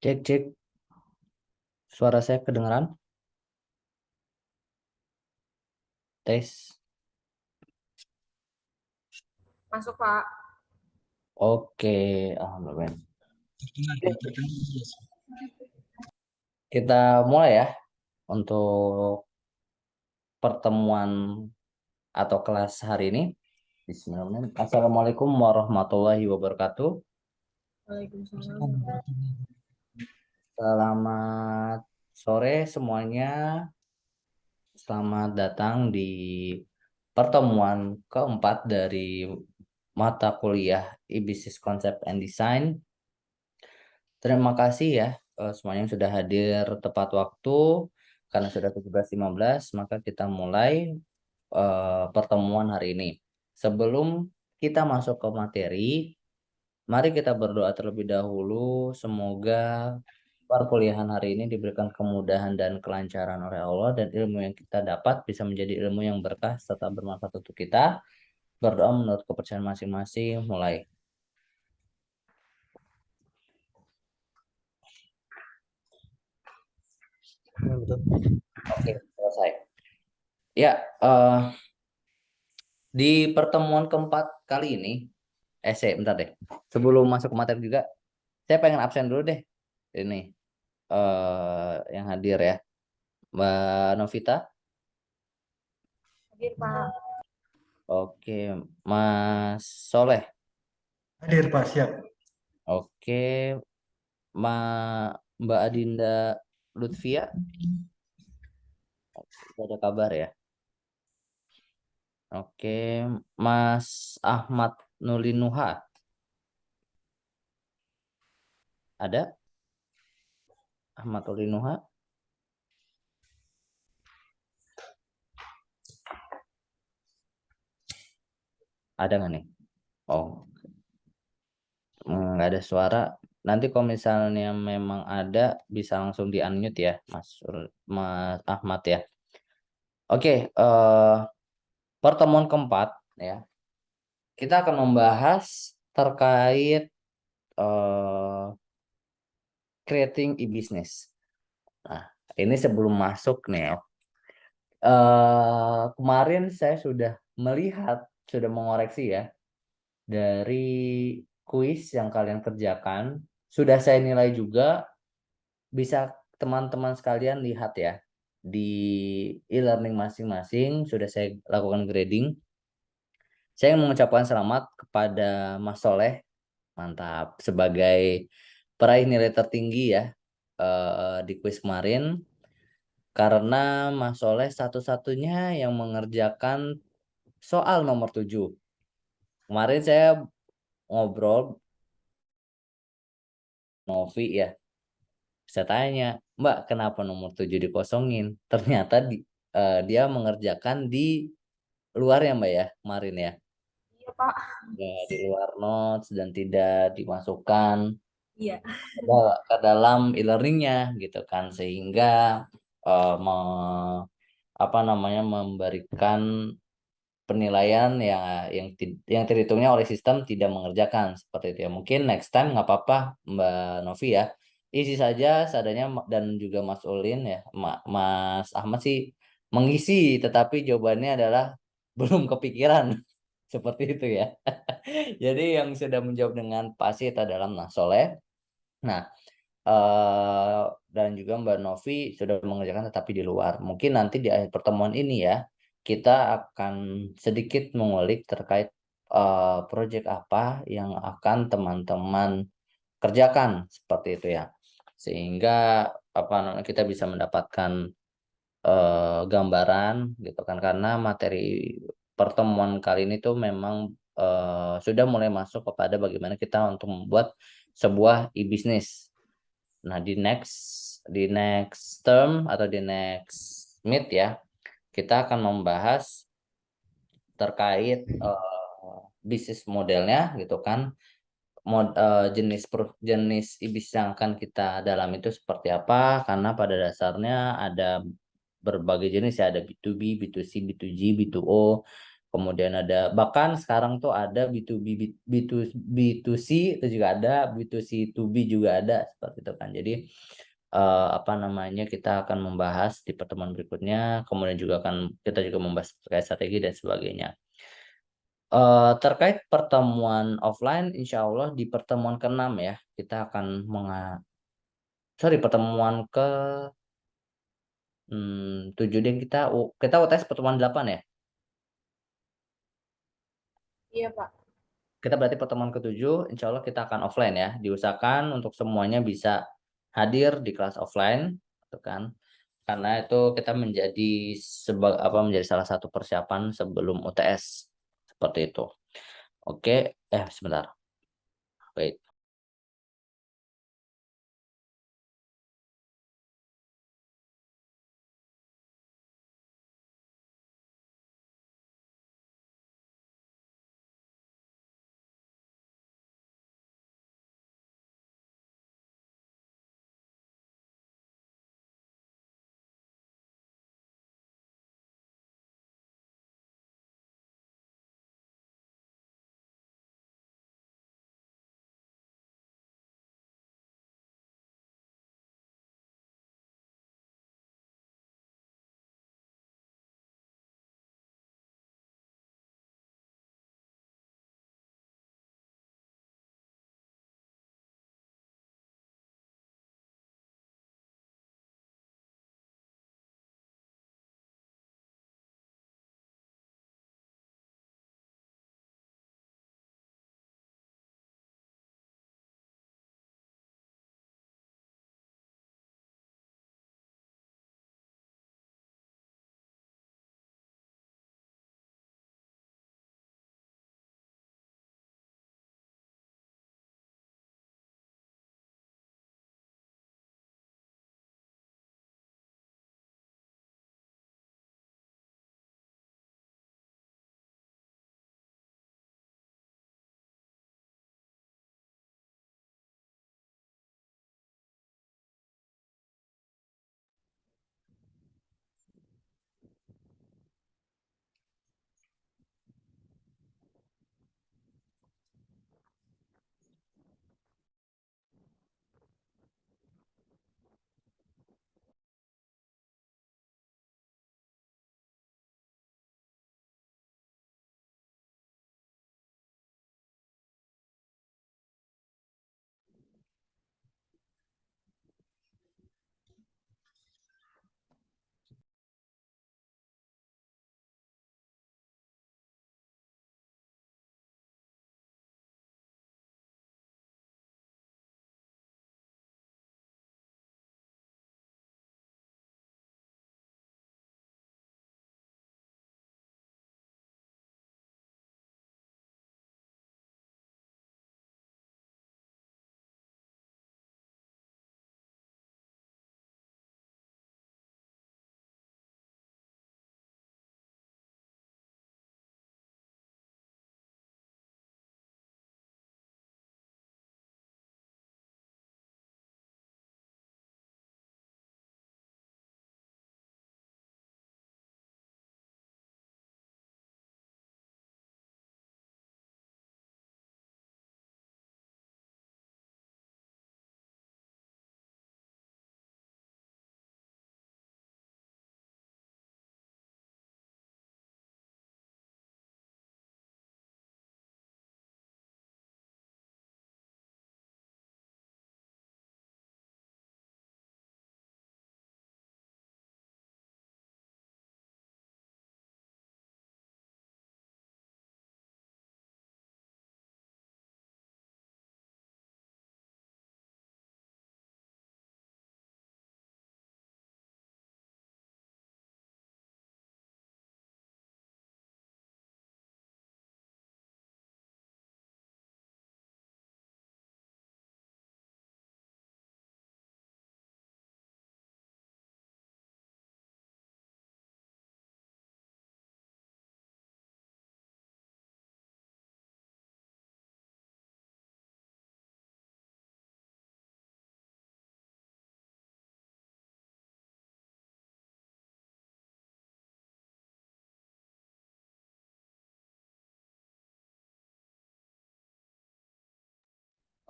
Cek, cek. Suara saya kedengeran? Tes. Masuk, Pak. Oke, alhamdulillah. Kita mulai ya untuk pertemuan atau kelas hari ini. Bismillahirrahmanirrahim. Assalamualaikum warahmatullahi wabarakatuh. Waalaikumsalam. Selamat sore semuanya. Selamat datang di pertemuan keempat dari mata kuliah e-Business Concept and Design. Terima kasih ya semuanya yang sudah hadir tepat waktu. Karena sudah 17.15, maka kita mulai pertemuan hari ini. Sebelum kita masuk ke materi, mari kita berdoa terlebih dahulu. Semoga perkuliahan hari ini diberikan kemudahan dan kelancaran oleh Allah, dan ilmu yang kita dapat bisa menjadi ilmu yang berkah serta bermanfaat untuk kita. Berdoa menurut kepercayaan masing-masing. Mulai. Oke, selesai. Ya, di pertemuan keempat kali ini, bentar deh. Sebelum masuk ke materi juga, saya pengen absen dulu deh. Ini yang hadir ya, Mbak Novita. Hadir, Pak. Oke, Mas Soleh. Hadir Pak, siap. Oke, Mbak Adinda Lutfia. Ada kabar ya. Oke, Mas Ahmad Nulinuha. Ada Ahmad Nulinuha. Ada nggak nih? Oh, nggak ada suara. Nanti kalau misalnya memang ada, bisa langsung di unmute ya, Mas Ahmad ya. Oke, pertemuan keempat ya, kita akan membahas terkait creating e-business. Nah, ini sebelum masuk nih, kemarin saya sudah sudah mengoreksi ya, dari kuis yang kalian kerjakan, sudah saya nilai juga. Bisa teman-teman sekalian lihat ya, di e-learning masing-masing sudah saya lakukan grading. Saya ingin mengucapkan selamat kepada Mas Soleh, mantap, sebagai peraih nilai tertinggi ya di kuis kemarin, karena Mas Soleh satu-satunya yang mengerjakan soal nomor 7. Kemarin saya ngobrol Novi ya, saya tanya, Mbak, kenapa nomor 7 dikosongin? Ternyata dia mengerjakan di luar ya, Mbak ya, kemarin ya. Iya, Pak. Ya, di luar notes dan tidak dimasukkan Iya. ke dalam e-learningnya gitu kan, sehingga eh, me- memberikan penilaian yang terhitungnya oleh sistem tidak mengerjakan seperti itu ya. Mungkin next time nggak apa-apa Mbak Novi ya, isi saja seadanya, dan juga Mas Ulin ya, Mas Ahmad sih mengisi, tetapi jawabannya adalah belum kepikiran seperti itu ya. Jadi yang sudah menjawab dengan pasti adalah Mas Soleh. Nah, dan juga Mbak Novi sudah mengerjakan tetapi di luar. Mungkin nanti di akhir pertemuan ini ya, kita akan sedikit mengulik terkait proyek apa yang akan teman-teman kerjakan seperti itu ya. Sehingga kita bisa mendapatkan gambaran gitu kan, karena materi pertemuan kali ini tuh memang sudah mulai masuk kepada bagaimana kita untuk membuat sebuah e-business. Nah, di next term atau di next meet ya, kita akan membahas terkait bisnis modelnya gitu kan, jenis e-business yang akan kita dalam itu seperti apa, karena pada dasarnya ada berbagai jenis ya, ada B2B, B2C, B2G, B2O, Kemudian ada bahkan sekarang tuh ada B2B B2C itu juga ada, B2C2B juga ada seperti itu kan. Jadi apa namanya kita akan membahas di pertemuan berikutnya, kemudian juga akan kita juga membahas terkait strategi dan sebagainya. Terkait pertemuan offline, insya Allah di pertemuan ke-6 ya, kita akan pertemuan ke 7 deh kita UTS pertemuan 8 ya. Iya, Pak. Kita berarti pertemuan ke-7, insya Allah kita akan offline ya. Diusahakan untuk semuanya bisa hadir di kelas offline, gitu kan? Karena itu kita menjadi salah satu persiapan sebelum UTS seperti itu. Oke, sebentar. Wait.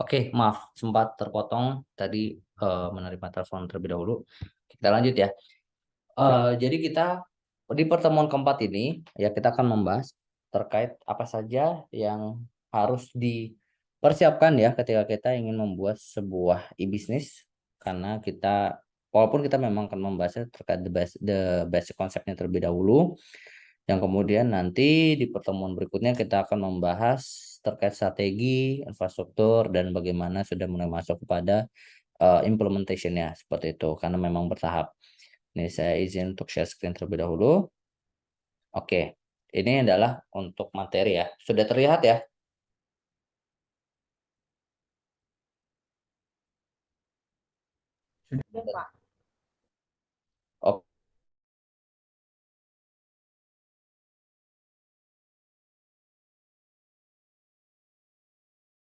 Oke, maaf sempat terpotong tadi menerima telepon terlebih dahulu. Kita lanjut ya. Jadi kita di pertemuan keempat ini ya kita akan membahas terkait apa saja yang harus dipersiapkan ya ketika kita ingin membuat sebuah e-business, karena kita walaupun kita memang akan membahasnya terkait the basic konsepnya terlebih dahulu, yang kemudian nanti di pertemuan berikutnya kita akan membahas terkait strategi, infrastruktur, dan bagaimana sudah mulai masuk kepada implementationnya seperti itu, karena memang bertahap. Ini saya izin untuk share screen terlebih dahulu. Oke, ini adalah untuk materi ya. Sudah terlihat ya? Udah, Pak.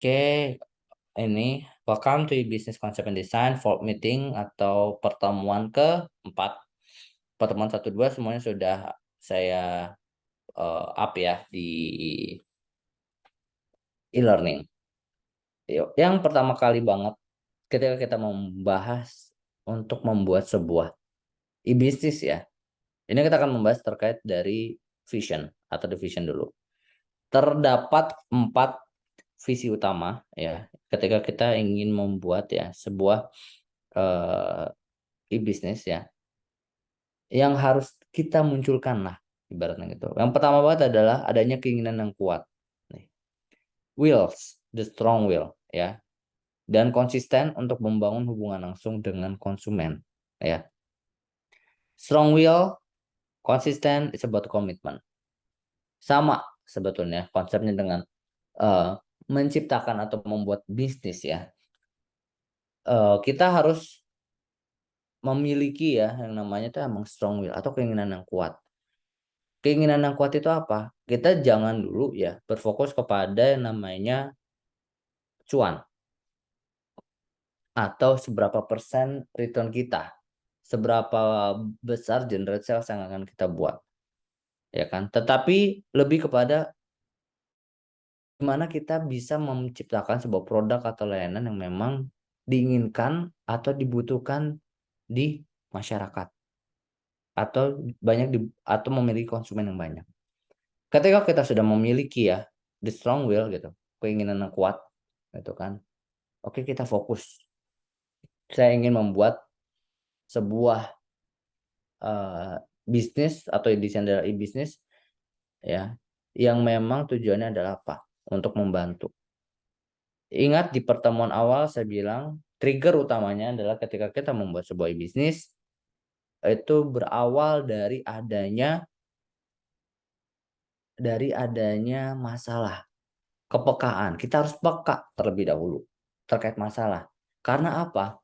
Oke, ini welcome to Business Concept and Design for meeting atau pertemuan keempat. Pertemuan 1-2 semuanya sudah saya up ya di e-learning. Yang pertama kali banget ketika kita membahas untuk membuat sebuah e-business ya. Ini kita akan membahas terkait dari vision atau division dulu. Terdapat 4 visi utama ya ketika kita ingin membuat ya sebuah e-business ya yang harus kita munculkan lah ibaratnya gitu. Yang pertama banget adalah adanya keinginan yang kuat. Nih. Wills, the strong will ya. Dan konsisten untuk membangun hubungan langsung dengan konsumen ya. Strong will, konsisten, it's about commitment. Sama sebetulnya konsepnya dengan menciptakan atau membuat bisnis ya. Kita harus memiliki ya yang namanya itu emang strong will atau keinginan yang kuat. Keinginan yang kuat itu apa? Kita jangan dulu ya berfokus kepada yang namanya cuan atau seberapa persen return kita, seberapa besar generate sales yang akan kita buat, ya kan? Tetapi lebih kepada gimana kita bisa menciptakan sebuah produk atau layanan yang memang diinginkan atau dibutuhkan di masyarakat atau atau memiliki konsumen yang banyak. Ketika kita sudah memiliki ya the strong will gitu, keinginan yang kuat gitu kan. Oke, kita fokus. Saya ingin membuat sebuah bisnis atau desain dari bisnis ya yang memang tujuannya adalah apa? Untuk membantu. Ingat di pertemuan awal saya bilang trigger utamanya adalah ketika kita membuat sebuah bisnis itu berawal dari adanya masalah, kepekaan. Kita harus peka terlebih dahulu terkait masalah. Karena apa?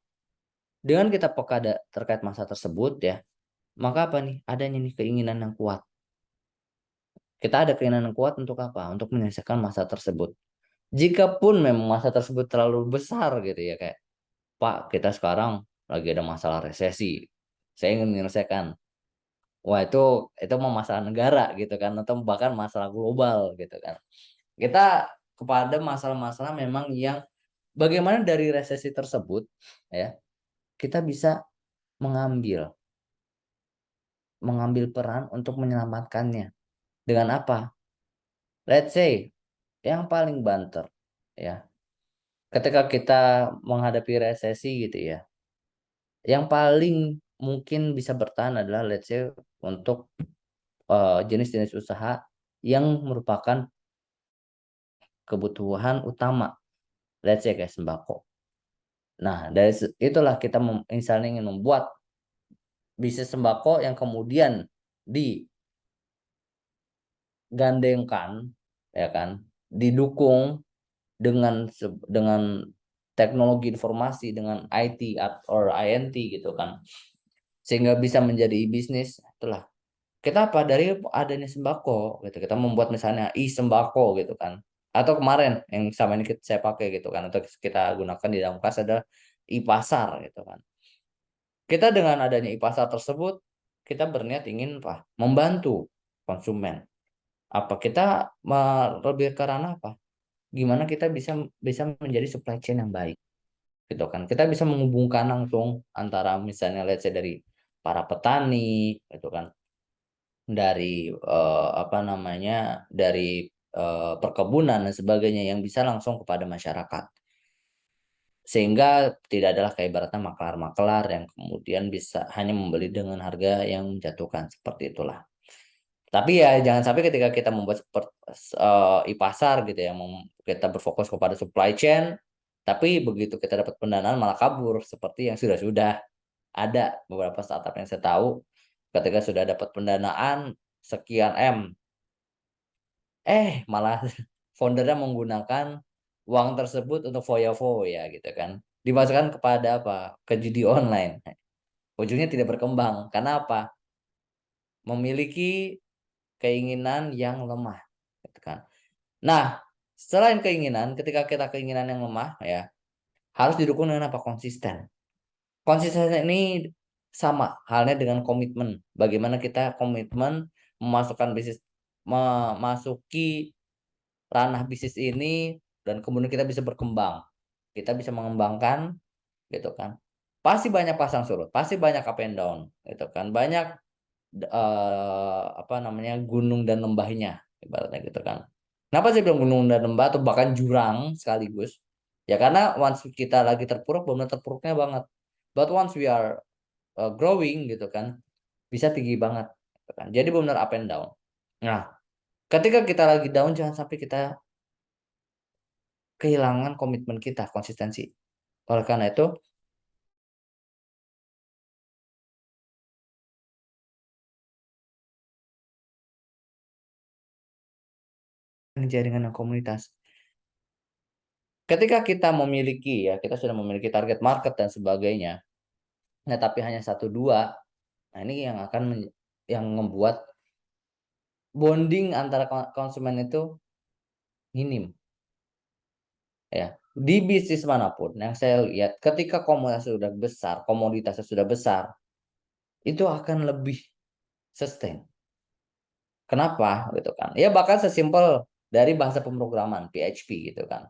Dengan kita peka terkait masalah tersebut ya, maka apa nih? Adanya nih keinginan yang kuat. Kita ada keinginan yang kuat untuk apa? Untuk menyelesaikan masalah tersebut. Jikapun memang masalah tersebut terlalu besar gitu ya, kayak Pak, kita sekarang lagi ada masalah resesi. Saya ingin menyelesaikan. Wah, itu mau masalah negara gitu kan, atau bahkan masalah global gitu kan. Kita kepada masalah-masalah memang yang bagaimana dari resesi tersebut ya, kita bisa mengambil peran untuk menyelamatkannya. Dengan apa? Let's say yang paling banter ya. Ketika kita menghadapi resesi gitu ya, yang paling mungkin bisa bertahan adalah let's say untuk jenis-jenis usaha yang merupakan kebutuhan utama, let's say kayak sembako. Nah, dari itulah kita misalnya ingin membuat bisnis sembako yang kemudian digandengkan, ya kan, didukung dengan teknologi informasi, dengan IT atau INT gitu kan, sehingga bisa menjadi bisnis. Itulah kita apa dari adanya sembako gitu, kita membuat misalnya sembako gitu kan, atau kemarin yang sama ini saya pakai gitu kan, atau kita gunakan di dalam kelas adalah pasar gitu kan. Kita dengan adanya pasar tersebut kita berniat ingin apa? Membantu konsumen. Apa kita lebih ke ranah apa? gimana kita bisa bisa menjadi supply chain yang baik gitu kan. Kita bisa menghubungkan langsung antara misalnya let's say dari para petani gitu kan, dari apa namanya, dari perkebunan dan sebagainya yang bisa langsung kepada masyarakat. Sehingga tidak adalah kayak ibaratnya maklar-maklar yang kemudian bisa hanya membeli dengan harga yang menjatuhkan, seperti itulah. Tapi ya jangan sampai ketika kita membuat e-pasar gitu ya, kita berfokus kepada supply chain, tapi begitu kita dapat pendanaan malah kabur seperti yang sudah ada beberapa startup yang saya tahu, ketika sudah dapat pendanaan sekian M, malah foundernya menggunakan uang tersebut untuk foya-foya gitu kan. Dimasukkan kepada apa? Ke judi online. Ujungnya tidak berkembang. Karena apa? Memiliki keinginan yang lemah gitu kan. Nah, selain keinginan, ketika kita keinginan yang lemah ya, harus didukung dengan apa? Konsisten. Konsisten ini sama halnya dengan komitmen. Bagaimana kita komitmen memasukkan bisnis, memasuki ranah bisnis ini, dan kemudian kita bisa berkembang. Kita bisa mengembangkan gitu kan. Pasti banyak pasang surut, pasti banyak up and down gitu kan. Banyak apa namanya, gunung dan lembahnya ibaratnya gitu kan. Kenapa sih bilang gunung dan lembah atau bahkan jurang sekaligus? Ya karena once kita lagi terpuruk, benar terpuruknya banget. But once we are growing gitu kan, bisa tinggi banget gitu kan. Jadi benar up and down. Nah, ketika kita lagi down jangan sampai kita kehilangan komitmen kita, konsistensi. Oleh karena itu, jaringan dan komunitas. Ketika kita memiliki ya, kita sudah memiliki target market dan sebagainya. Nah, tapi hanya satu dua. Nah, ini yang akan yang membuat bonding antara konsumen itu minim. Ya, di bisnis manapun yang saya lihat, ketika komunitas sudah besar, komoditasnya sudah besar, itu akan lebih sustain. Kenapa gitu kan? Ya bahkan sesimpel dari bahasa pemrograman PHP gitu kan.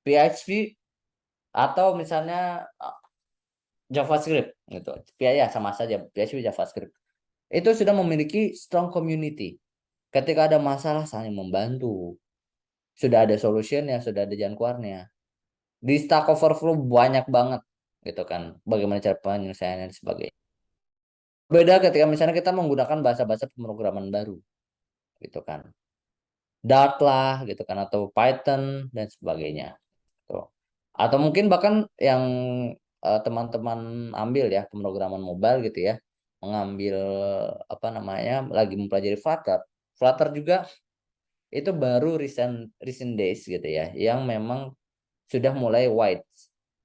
PHP atau misalnya JavaScript gitu. Ya sama saja PHP JavaScript. Itu sudah memiliki strong community. Ketika ada masalah saling membantu. Sudah ada solutionnya, sudah ada jalan keluarnya. Di Stack Overflow banyak banget gitu kan. Bagaimana cara penyelesaiannya dan sebagainya. Beda ketika misalnya kita menggunakan bahasa-bahasa pemrograman baru gitu kan. Dart lah gitu kan, atau Python dan sebagainya. Tuh. Atau mungkin bahkan yang teman-teman ambil ya pemrograman mobile gitu ya, mengambil apa namanya, lagi mempelajari Flutter. Flutter juga itu baru recent days gitu ya, yang memang sudah mulai wide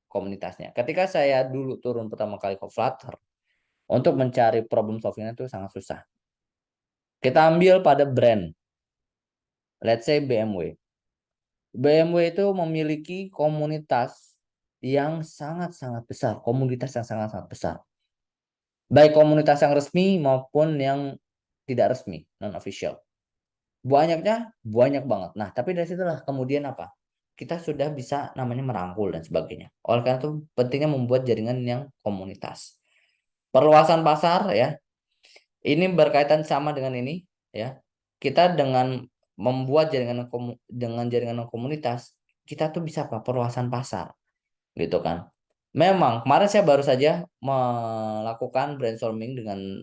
komunitasnya. Ketika saya dulu turun pertama kali ke Flutter, untuk mencari problem solvingnya itu sangat susah. Kita ambil pada brand, let's say BMW. BMW itu memiliki komunitas yang sangat-sangat besar, komunitas yang sangat-sangat besar. Baik komunitas yang resmi maupun yang tidak resmi, non-official. Banyaknya, banyak banget. Nah, tapi dari situlah kemudian apa? Kita sudah bisa namanya merangkul dan sebagainya. Oleh karena itu pentingnya membuat jaringan yang komunitas. Perluasan pasar ya, ini berkaitan sama dengan ini ya. Kita dengan membuat jaringan komunitas, kita tuh bisa apa? Perluasan pasar gitu kan. Memang kemarin saya baru saja melakukan brainstorming dengan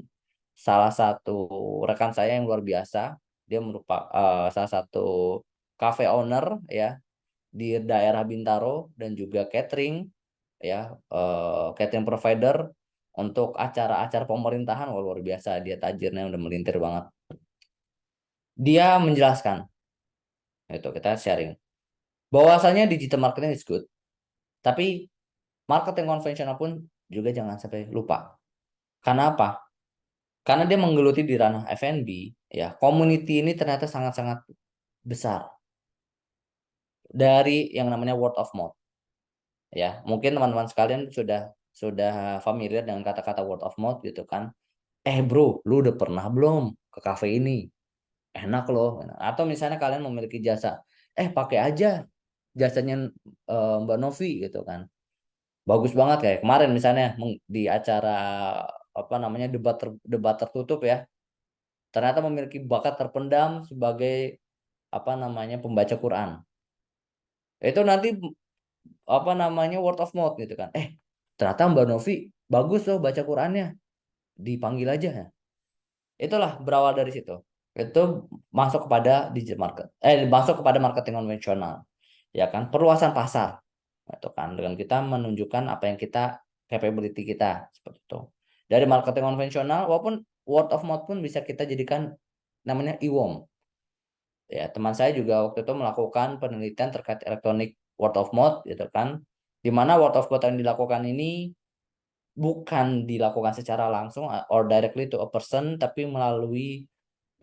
salah satu rekan saya yang luar biasa. Dia merupakan salah satu cafe owner ya di daerah Bintaro, dan juga catering ya, catering provider untuk acara-acara pemerintahan. Wah, luar biasa, dia tajirnya udah melintir banget. Dia menjelaskan itu, kita sharing bahwasanya digital marketing is good, tapi marketing konvensional pun juga jangan sampai lupa. Karena apa? Karena dia menggeluti di ranah F&B ya, community ini ternyata sangat-sangat besar dari yang namanya word of mouth ya. Mungkin teman-teman sekalian sudah familiar dengan kata-kata word of mouth gitu kan. Bro, lu udah pernah belum ke cafe ini? Enak loh. Atau misalnya kalian memiliki jasa, pakai aja jasanya Mbak Novi gitu kan. Bagus banget kayak kemarin misalnya di acara apa namanya debat tertutup ya. Ternyata memiliki bakat terpendam sebagai apa namanya pembaca Quran. Itu nanti apa namanya word of mouth gitu kan. Ternyata Mbak Novi bagus loh baca Qurannya. Dipanggil aja ya. Itulah berawal dari situ. Itu masuk kepada digital market. Masuk kepada marketing konvensional. Ya kan, perluasan pasar. Itu kan dengan kita menunjukkan apa yang kita capability kita seperti itu. Dari marketing konvensional walaupun word of mouth pun bisa kita jadikan namanya e-worm. Ya, teman saya juga waktu itu melakukan penelitian terkait elektronik word of mouth gitu kan. Di mana word of mouth yang dilakukan ini bukan dilakukan secara langsung or directly to a person tapi melalui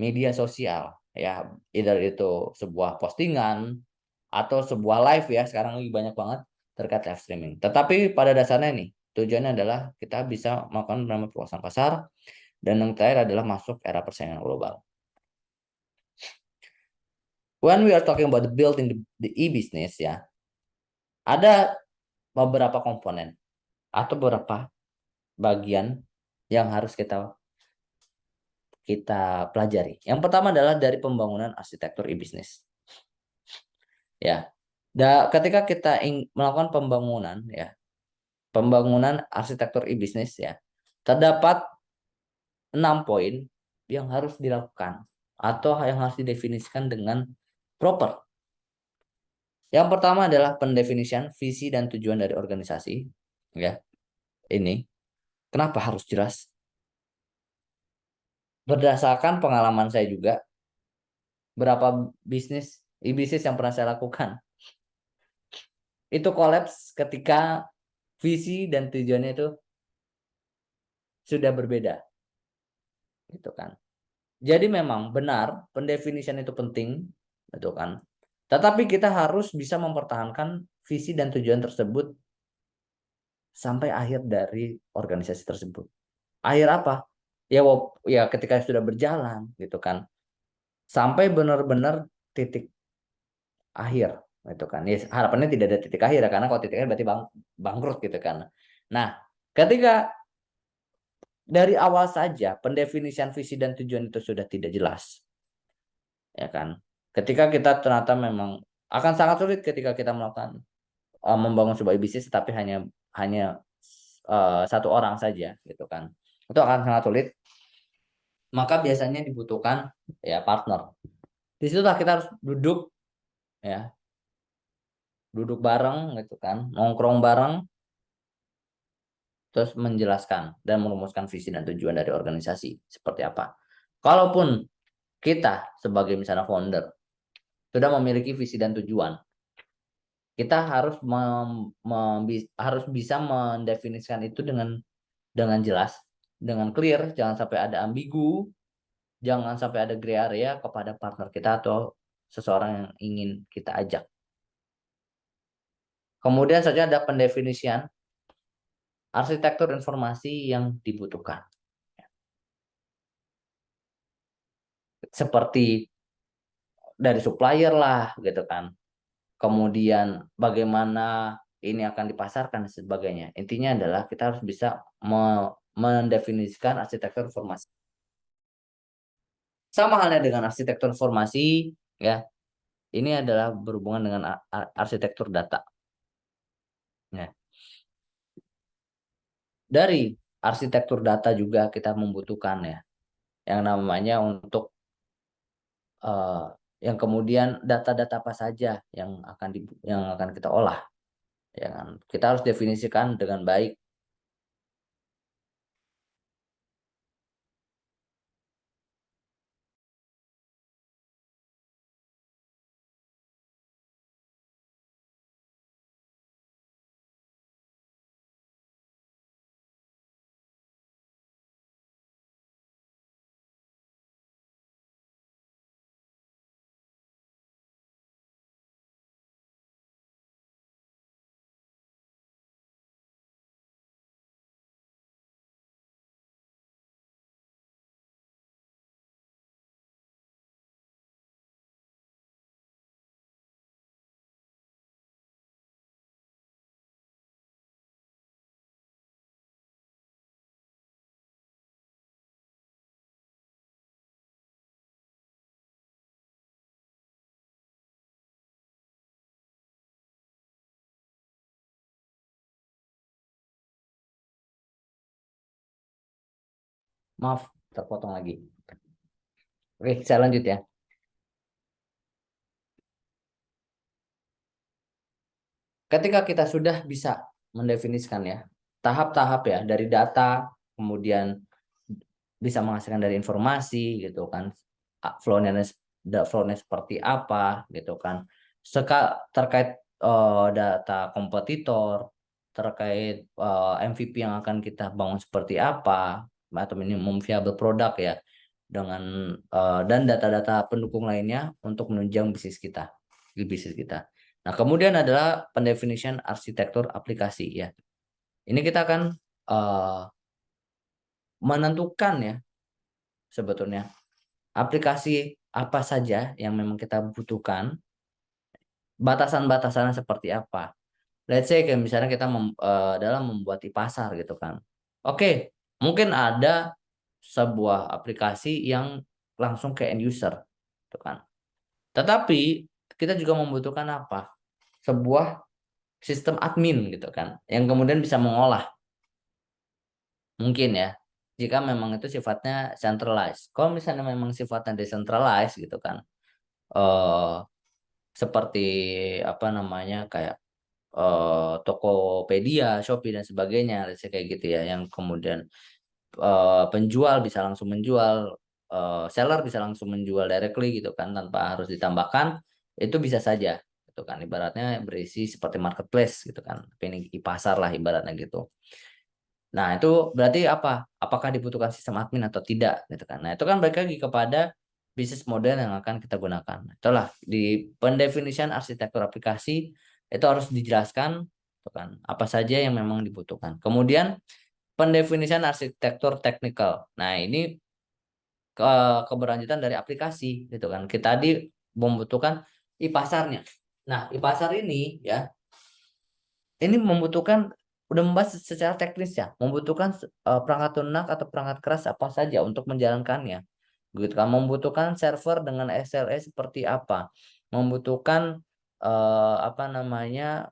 media sosial ya, either itu sebuah postingan atau sebuah live ya, sekarang lagi banyak banget terkait live streaming. Tetapi pada dasarnya nih tujuannya adalah kita bisa melakukan namanya perluasan pasar, dan yang terakhir adalah masuk era persaingan global. When we are talking about the building the e-business ya, ada beberapa komponen atau beberapa bagian yang harus kita pelajari. Yang pertama adalah dari pembangunan arsitektur e-business. Ya. Ketika kita melakukan pembangunan arsitektur e-business ya, terdapat 6 poin yang harus dilakukan atau yang harus didefinisikan dengan proper. Yang pertama adalah pendefinisian visi dan tujuan dari organisasi. Ya, ini kenapa harus jelas? Berdasarkan pengalaman saya juga, berapa e-bisnis yang pernah saya lakukan, itu kolaps ketika visi dan tujuannya itu sudah berbeda. Gitu kan. Jadi memang benar pendefinisian itu penting, gitu kan. Tetapi kita harus bisa mempertahankan visi dan tujuan tersebut sampai akhir dari organisasi tersebut. Akhir apa? Ya ketika sudah berjalan gitu kan. Sampai benar-benar titik akhir gitu kan. Ya, harapannya tidak ada titik akhir ya, karena kalau titik akhir berarti bangkrut gitu kan. Nah, ketika dari awal saja pendefinisian visi dan tujuan itu sudah tidak jelas, ya kan. Ketika kita ternyata memang akan sangat sulit ketika kita melakukan membangun sebuah bisnis tapi hanya hanya satu orang saja gitu kan. Itu akan sangat sulit. Maka biasanya dibutuhkan ya partner. Di situlah kita harus duduk ya, duduk bareng gitu kan, nongkrong bareng terus menjelaskan dan merumuskan visi dan tujuan dari organisasi seperti apa. Kalaupun kita sebagai misalnya founder sudah memiliki visi dan tujuan, kita harus bisa mendefinisikan itu dengan jelas, dengan clear, jangan sampai ada ambigu, jangan sampai ada gray area kepada partner kita atau seseorang yang ingin kita ajak. Kemudian saja ada pendefinisian arsitektur informasi yang dibutuhkan. Seperti dari supplier lah gitu kan. Kemudian bagaimana ini akan dipasarkan dan sebagainya. Intinya adalah kita harus bisa mendefinisikan arsitektur informasi. Sama halnya dengan arsitektur informasi ya. Ini adalah berhubungan dengan arsitektur data. Ya. Dari arsitektur data juga kita membutuhkan ya yang namanya untuk yang kemudian data-data apa saja yang akan kita olah, ya kan? Kita harus definisikan dengan baik Maaf, terpotong lagi. Oke, saya lanjut ya. Ketika kita sudah bisa mendefinisikan ya, tahap-tahap ya dari data, kemudian bisa menghasilkan dari informasi gitu kan, flow-nya seperti apa gitu kan, terkait data kompetitor, terkait MVP yang akan kita bangun seperti apa, atau minimum viable product ya, dengan dan data-data pendukung lainnya untuk menunjang bisnis kita. Nah, kemudian adalah pendefinisian arsitektur aplikasi ya. Ini kita akan menentukan ya sebetulnya aplikasi apa saja yang memang kita butuhkan, batasan-batasannya seperti apa. Let's say kayak misalnya kita dalam membuat e-pasar gitu kan. Oke, mungkin ada sebuah aplikasi yang langsung ke end user gitu kan. Tetapi kita juga membutuhkan apa? Sebuah sistem admin gitu kan, yang kemudian bisa mengolah mungkin ya. Jika memang itu sifatnya centralized. Kalau misalnya memang sifatnya decentralized gitu kan, eh seperti apa namanya kayak Tokopedia, Shopee dan sebagainya, kayak gitu ya, yang kemudian penjual bisa langsung menjual, seller bisa langsung menjual directly gitu kan tanpa harus ditambahkan, itu bisa saja gitu kan, ibaratnya berisi seperti marketplace gitu kan, tapi ini di pasar lah ibaratnya gitu. Nah, itu berarti apa? Apakah dibutuhkan sistem admin atau tidak gitu kan. Nah, itu kan balik lagi kepada bisnis model yang akan kita gunakan. Itulah di pendefinisian arsitektur aplikasi itu harus dijelaskan gitu kan, apa saja yang memang dibutuhkan. Kemudian pendefinisian arsitektur teknikal. Nah, ini keberlanjutan dari aplikasi gitu kan. Kita tadi membutuhkan e-pasarnya. Nah, e-pasar ini ya, ini membutuhkan, udah membahas secara teknis ya, membutuhkan perangkat lunak atau perangkat keras apa saja untuk menjalankannya gitu kan, membutuhkan server dengan SLA seperti apa, membutuhkan apa namanya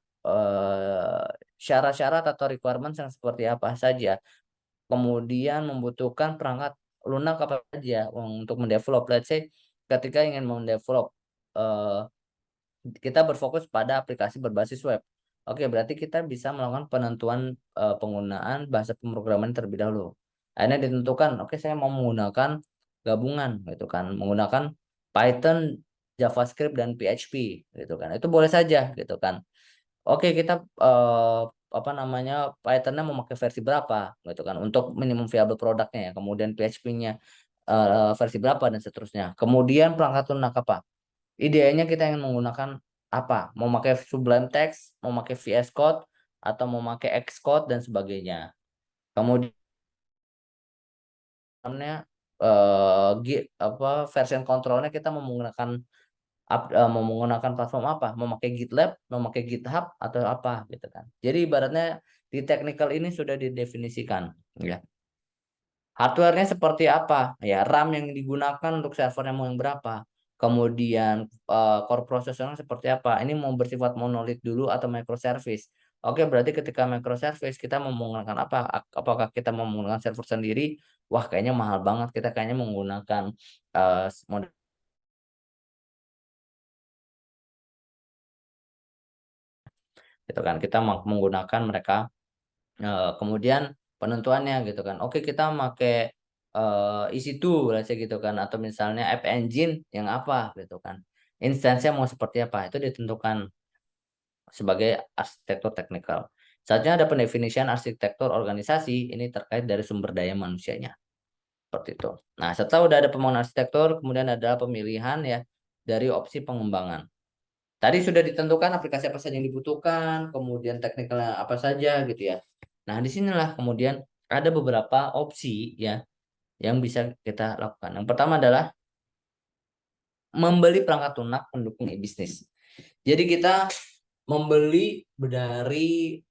syarat-syarat atau requirements yang seperti apa saja, kemudian membutuhkan perangkat lunak apa saja untuk mendevelop. Let's say ketika ingin mendevelop, eh, kita berfokus pada aplikasi berbasis web. Oke, berarti kita bisa melakukan penentuan penggunaan bahasa pemrograman terlebih dahulu. Akhirnya ditentukan, oke saya mau menggunakan gabungan gitu kan, menggunakan Python, JavaScript dan PHP gitu kan. Itu boleh saja gitu kan. Oke, kita apa namanya Python-nya mau pakai versi berapa gitu kan untuk minimum viable produknya ya. Kemudian PHP-nya versi berapa dan seterusnya. Kemudian perangkat lunak apa? Ideanya kita ingin menggunakan apa? Mau pakai Sublime Text, mau pakai VS Code, atau mau pakai Xcode dan sebagainya. Kemudian apa version controlnya kita mau menggunakan mau menggunakan platform apa? Mau pakai GitLab, mau pakai GitHub atau apa gitu kan. Jadi ibaratnya di technical ini sudah didefinisikan ya. Hardware-nya seperti apa? Ya, RAM yang digunakan untuk servernya mau yang berapa? Kemudian core processor-nya seperti apa? Ini mau bersifat monolith dulu atau microservice? Oke, berarti ketika microservice kita mau menggunakan apa? Apakah kita mau menggunakan server sendiri? Wah, kayaknya mahal banget. Kita kayaknya menggunakan model gitu kan. Kita menggunakan mereka. Kemudian penentuannya gitu kan. Oke, kita pakai EC2 gitu kan, atau misalnya App Engine yang apa gitu kan. Instansinya mau seperti apa itu ditentukan sebagai arsitektur teknikal. Selanjutnya ada pendefinisian arsitektur organisasi, ini terkait dari sumber daya manusianya. Seperti itu. Nah, setelah udah ada pembangunan arsitektur, kemudian ada pemilihan ya dari opsi pengembangan. Tadi sudah ditentukan aplikasi apa saja yang dibutuhkan, kemudian teknikalnya apa saja gitu ya. Nah, disinilah kemudian ada beberapa opsi ya yang bisa kita lakukan. Yang pertama adalah membeli perangkat lunak pendukung e-bisnis. Jadi kita membeli dari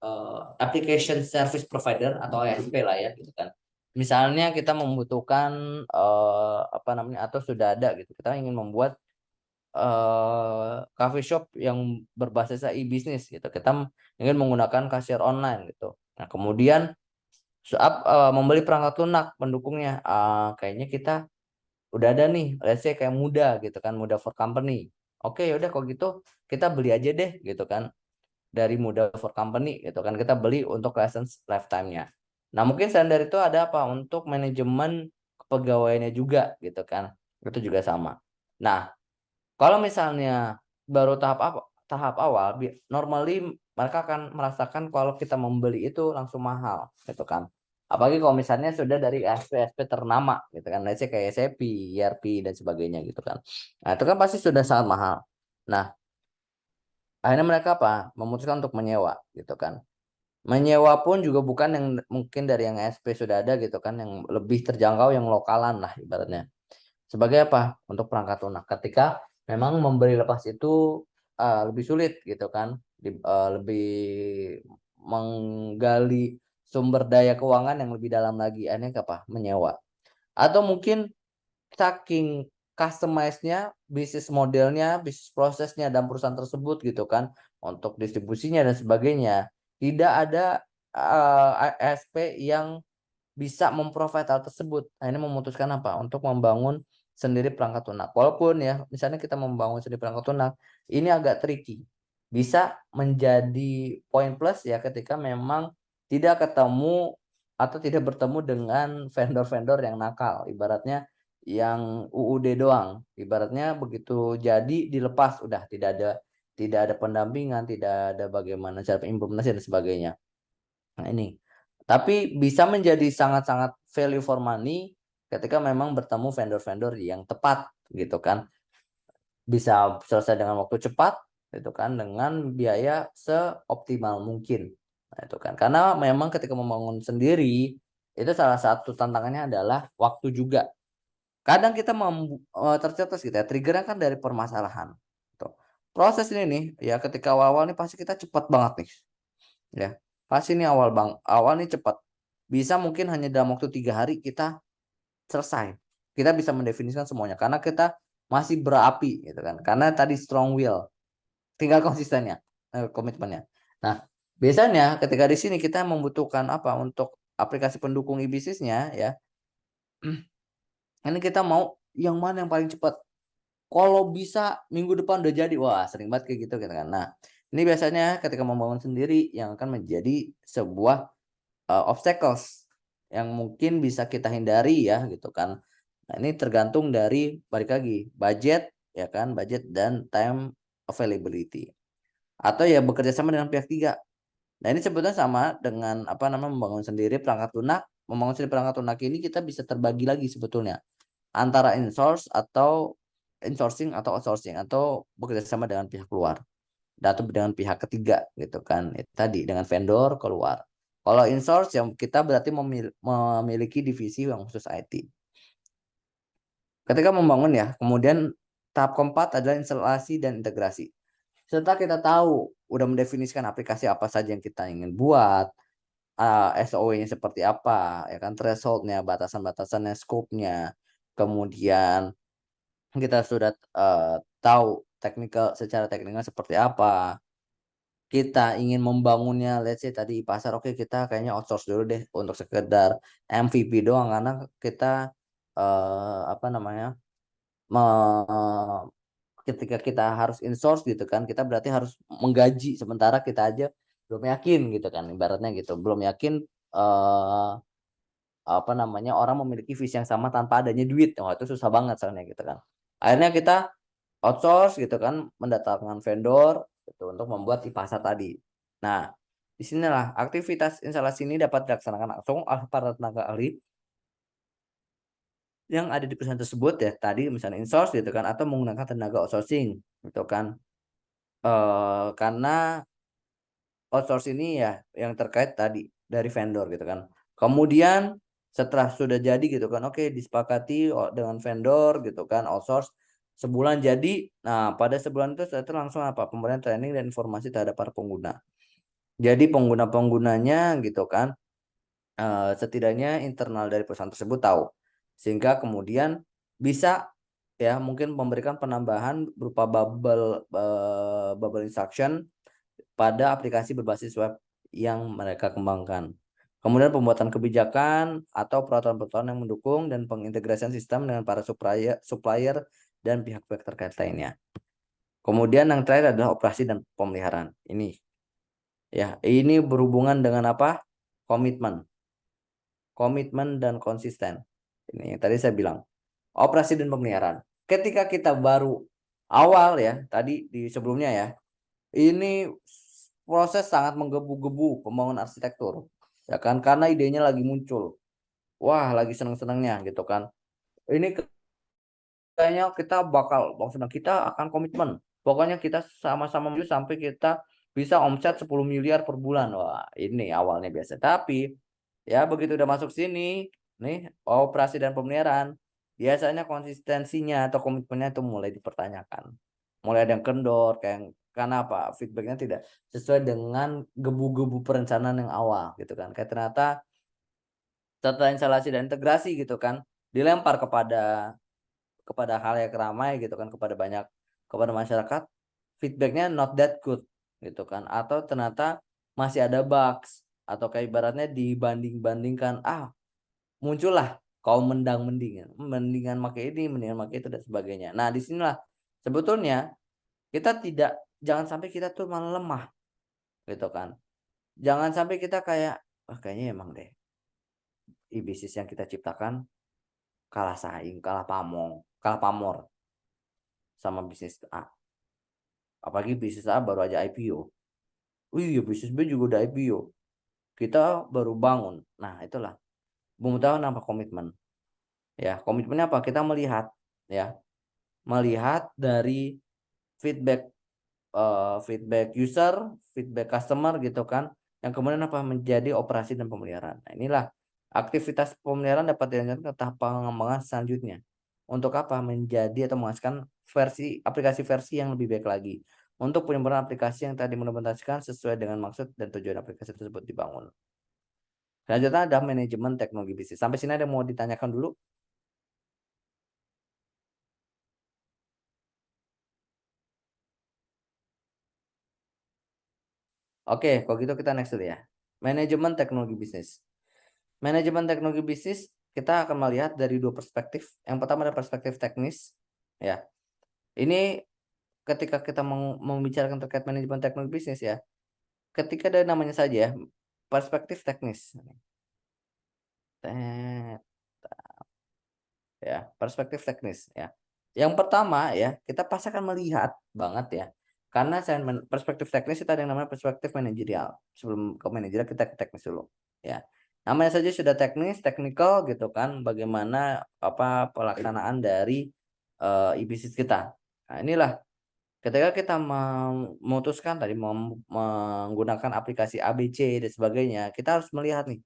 application service provider atau ASP lah ya gitu kan. Misalnya kita membutuhkan apa namanya atau sudah ada gitu. Kita ingin membuat coffee shop yang berbasis e-bisnis gitu. Kita ingin menggunakan kasir online gitu. Nah, kemudian membeli perangkat lunak pendukungnya. Kayaknya kita udah ada nih, let's say kayak Muda gitu kan, Muda for Company. Oke, yaudah kalau gitu kita beli aja deh gitu kan, dari Muda for Company gitu kan, kita beli untuk license lifetime-nya. Nah mungkin selain dari itu ada apa untuk manajemen kepegawaiannya juga gitu kan, itu juga sama. Nah kalau misalnya baru tahap awal, normally mereka akan merasakan kalau kita membeli itu langsung mahal gitu kan. Apalagi kalau misalnya sudah dari SP ternama gitu kan, let's say kayak SAP, ERP dan sebagainya gitu kan. Nah, itu kan pasti sudah sangat mahal. Nah, akhirnya mereka apa? Memutuskan untuk menyewa gitu kan. Menyewa pun juga bukan yang mungkin dari yang SP sudah ada gitu kan, yang lebih terjangkau, yang lokalan lah ibaratnya. Sebagai apa? Untuk perangkat lunak. Ketika memang membeli lepas itu lebih sulit gitu kan, lebih menggali sumber daya keuangan yang lebih dalam lagi. Akhirnya apa? Menyewa. Atau mungkin saking customize-nya, bisnis modelnya, bisnis prosesnya dan perusahaan tersebut gitu kan, untuk distribusinya dan sebagainya, tidak ada ASP yang bisa memprovide hal tersebut. Akhirnya memutuskan apa? Untuk membangun sendiri perangkat lunak. Walaupun ya, misalnya kita membangun sendiri perangkat lunak, ini agak tricky. Bisa menjadi poin plus ya ketika memang tidak ketemu atau tidak bertemu dengan vendor-vendor yang nakal. Ibaratnya yang UUD doang. Ibaratnya begitu jadi dilepas udah tidak ada pendampingan, tidak ada bagaimana cara implementasi dan sebagainya. Nah, ini. Tapi bisa menjadi sangat-sangat value for money ketika memang bertemu vendor-vendor yang tepat gitu kan. Bisa selesai dengan waktu cepat gitu kan, dengan biaya seoptimal mungkin. Nah, itu kan. Karena memang ketika membangun sendiri itu salah satu tantangannya adalah waktu juga. Kadang kita tercetus gitu ya, triggernya kan dari permasalahan. Tuh. Proses ini nih ya, ketika awal-awal nih pasti kita cepat banget nih. Ya, pasti nih awal nih cepat. Bisa mungkin hanya dalam waktu 3 hari kita selesai. Kita bisa mendefinisikan semuanya karena kita masih berapi gitu kan. Karena tadi strong will, tinggal konsistennya, komitmennya. Nah, biasanya ketika di sini kita membutuhkan apa untuk aplikasi pendukung e-bisnisnya ya. Ini kita mau yang mana yang paling cepat. Kalau bisa minggu depan udah jadi, wah sering banget kayak gitu kan. Nah, ini biasanya ketika membangun sendiri yang akan menjadi sebuah obstacles yang mungkin bisa kita hindari ya gitu kan. Nah, ini tergantung dari balik lagi budget ya kan, budget dan time availability. Atau ya bekerja sama dengan pihak tiga. Nah, ini sebetulnya sama dengan apa namanya membangun sendiri perangkat lunak. Membangun sendiri perangkat lunak ini kita bisa terbagi lagi sebetulnya antara insourcing atau outsourcing atau bekerja sama dengan pihak luar atau dengan pihak ketiga gitu kan. Itu tadi dengan vendor keluar. Kalau insource yang kita berarti memiliki divisi yang khusus IT. Ketika membangun ya, kemudian tahap keempat adalah instalasi dan integrasi. Setelah kita tahu, udah mendefinisikan aplikasi apa saja yang kita ingin buat, SOW-nya seperti apa, ya kan, threshold-nya, batasan-batasannya, scope-nya, kemudian kita sudah tahu secara teknikal seperti apa. Kita ingin membangunnya, let's say tadi pasar, oke kita kayaknya outsource dulu deh untuk sekedar MVP doang karena kita apa namanya ketika kita harus insource gitu kan, kita berarti harus menggaji sementara kita aja belum yakin gitu kan, ibaratnya gitu, belum yakin apa namanya orang memiliki visi yang sama tanpa adanya duit. Wah, itu susah banget soalnya gitu kan. Akhirnya kita outsource gitu kan, mendatangkan vendor gitu untuk membuat di pasar tadi. Nah, disinilah aktivitas instalasi ini dapat dilaksanakan langsung oleh para tenaga ahli yang ada di perusahaan tersebut ya, tadi misalnya insource gitu kan, atau menggunakan tenaga outsourcing gitu kan. Karena outsource ini ya yang terkait tadi dari vendor gitu kan. Kemudian setelah sudah jadi gitu kan, oke disepakati dengan vendor gitu kan, outsource sebulan jadi. Nah, pada sebulan itu setelah itu langsung apa? Pemberian training dan informasi terhadap para pengguna. Jadi pengguna-penggunanya gitu kan, setidaknya internal dari perusahaan tersebut tahu. Sehingga kemudian bisa ya mungkin memberikan penambahan berupa bubble instruction pada aplikasi berbasis web yang mereka kembangkan. Kemudian pembuatan kebijakan atau peraturan-peraturan yang mendukung dan pengintegrasian sistem dengan para supplier dan pihak-pihak terkait lainnya. Kemudian yang terakhir adalah operasi dan pemeliharaan. Ini berhubungan dengan apa? Komitmen dan konsisten. Ini yang tadi saya bilang. Operasi dan pemeliharaan. Ketika kita baru awal ya, tadi di sebelumnya ya, ini proses sangat menggebu-gebu pembangunan arsitektur. Ya kan, karena idenya lagi muncul. Wah, lagi seneng-senengnya gitu kan. Ini kayaknya kita akan komitmen. Pokoknya kita sama-sama maju sampai kita bisa omset 10 miliar per bulan. Wah, ini awalnya biasa. Tapi ya begitu udah masuk sini, nih operasi dan pemeliharaan, biasanya konsistensinya atau komitmennya itu mulai dipertanyakan. Mulai ada yang kendor, karena apa? Feedbacknya tidak sesuai dengan gebu-gebu perencanaan yang awal gitu kan. Kayak ternyata setelah instalasi dan integrasi gitu kan, dilempar kepada hal yang ramai gitu kan, kepada masyarakat, feedbacknya not that good gitu kan, atau ternyata masih ada bugs, atau kayak ibaratnya dibandingkan muncullah kaum mendingan pakai ini, mendingan pakai itu dan sebagainya. Nah disinilah sebetulnya jangan sampai kita tuh malah lemah gitu kan, jangan sampai kita kayak kayaknya emang deh bisnis yang kita ciptakan kalah saing, kalah pamor sama bisnis A. Apalagi bisnis A baru aja IPO. Iya, bisnis B juga udah IPO. Kita baru bangun. Nah, itulah. Pemutahan apa komitmen? Ya, komitmennya apa? Kita melihat dari feedback feedback user, feedback customer gitu kan. Yang kemudian apa? Menjadi operasi dan pemeliharaan. Nah, inilah aktivitas pemeliharaan dapat dilanjutkan ke tahap pengembangan selanjutnya. Untuk apa? Menjadi atau menghasilkan aplikasi versi yang lebih baik lagi. Untuk penyempurnaan aplikasi yang tadi diimplementasikan sesuai dengan maksud dan tujuan aplikasi tersebut dibangun. Selanjutnya ada manajemen teknologi bisnis. Sampai sini ada yang mau ditanyakan dulu? Oke, kalau gitu kita next dulu ya. Manajemen teknologi bisnis. Manajemen teknologi bisnis kita akan melihat dari dua perspektif. Yang pertama ada perspektif teknis. Ya, ini ketika kita membicarakan terkait manajemen teknologi bisnis ya, ketika ada namanya saja ya, perspektif teknis. Ya, perspektif teknis ya. Yang pertama ya, kita pasti akan melihat banget ya. Karena perspektif teknis itu ada yang namanya perspektif manajerial. Sebelum ke manajerial kita ke teknis dulu ya. Namanya saja sudah technical gitu kan, bagaimana apa pelaksanaan dari e-bisnis kita. Nah, inilah ketika kita memutuskan tadi menggunakan aplikasi ABC dan sebagainya, kita harus melihat nih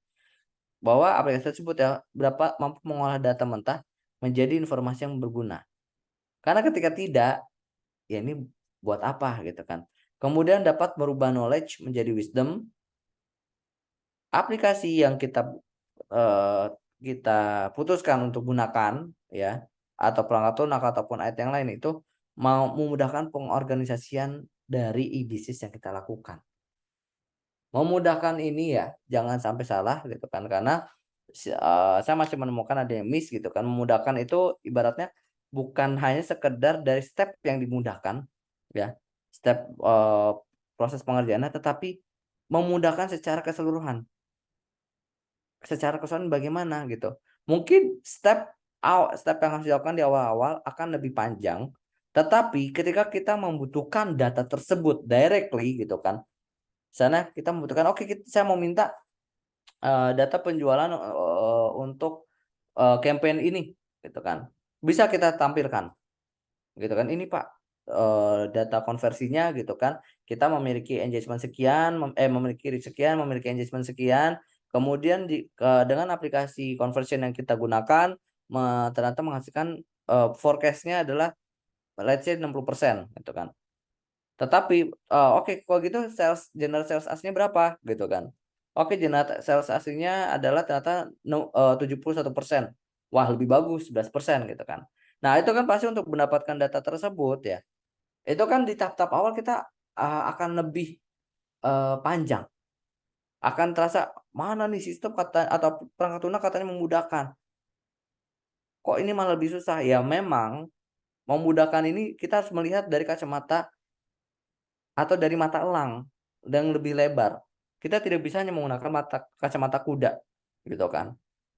bahwa aplikasi tersebut ya berapa mampu mengolah data mentah menjadi informasi yang berguna. Karena ketika tidak, ya ini buat apa gitu kan. Kemudian dapat merubah knowledge menjadi wisdom. Aplikasi yang kita putuskan untuk gunakan ya, atau perangkat lunak ataupun ayat yang lain itu mau memudahkan pengorganisasian dari e-bisnis yang kita lakukan. Memudahkan ini ya, jangan sampai salah gitu kan, karena saya masih menemukan ada yang miss gitu kan. Memudahkan itu ibaratnya bukan hanya sekedar dari step yang dimudahkan ya, step proses pengerjaannya, tetapi memudahkan secara keseluruhan bagaimana gitu. Mungkin step yang harus dilakukan di awal-awal akan lebih panjang, tetapi ketika kita membutuhkan data tersebut directly gitu kan, sana kita membutuhkan saya mau minta data penjualan untuk campaign ini gitu kan, bisa kita tampilkan gitu kan, ini Pak data konversinya gitu kan, kita memiliki engagement sekian, memiliki reach sekian, memiliki engagement sekian, kemudian dengan aplikasi conversion yang kita gunakan ternyata menghasilkan forecastnya adalah let's say 60% gitu kan. Tetapi kalau gitu general sales aslinya berapa gitu kan. General sales aslinya adalah ternyata 71%. Wah, lebih bagus 11% gitu kan. Nah, itu kan pasti untuk mendapatkan data tersebut ya. Itu kan di tahap-tahap awal kita akan lebih panjang. akan terasa mana nih sistem kata atau perangkat lunak katanya memudahkan. Kok ini malah lebih susah? Ya memang memudahkan ini kita harus melihat dari kacamata atau dari mata elang yang lebih lebar. Kita tidak bisa hanya menggunakan kacamata kuda, gitu kan?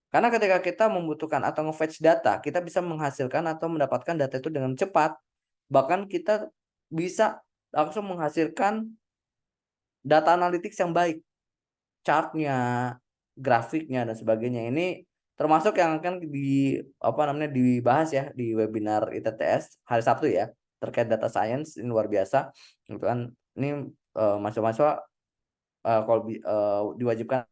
Karena ketika kita membutuhkan atau nge-fetch data, kita bisa menghasilkan atau mendapatkan data itu dengan cepat. Bahkan kita bisa langsung menghasilkan data analytics yang baik, chartnya, grafiknya dan sebagainya. Ini termasuk yang akan dibahas ya di webinar ITTS hari Sabtu ya, terkait data science. Ini luar biasa gitu kan. Ini mahasiswa kalau diwajibkan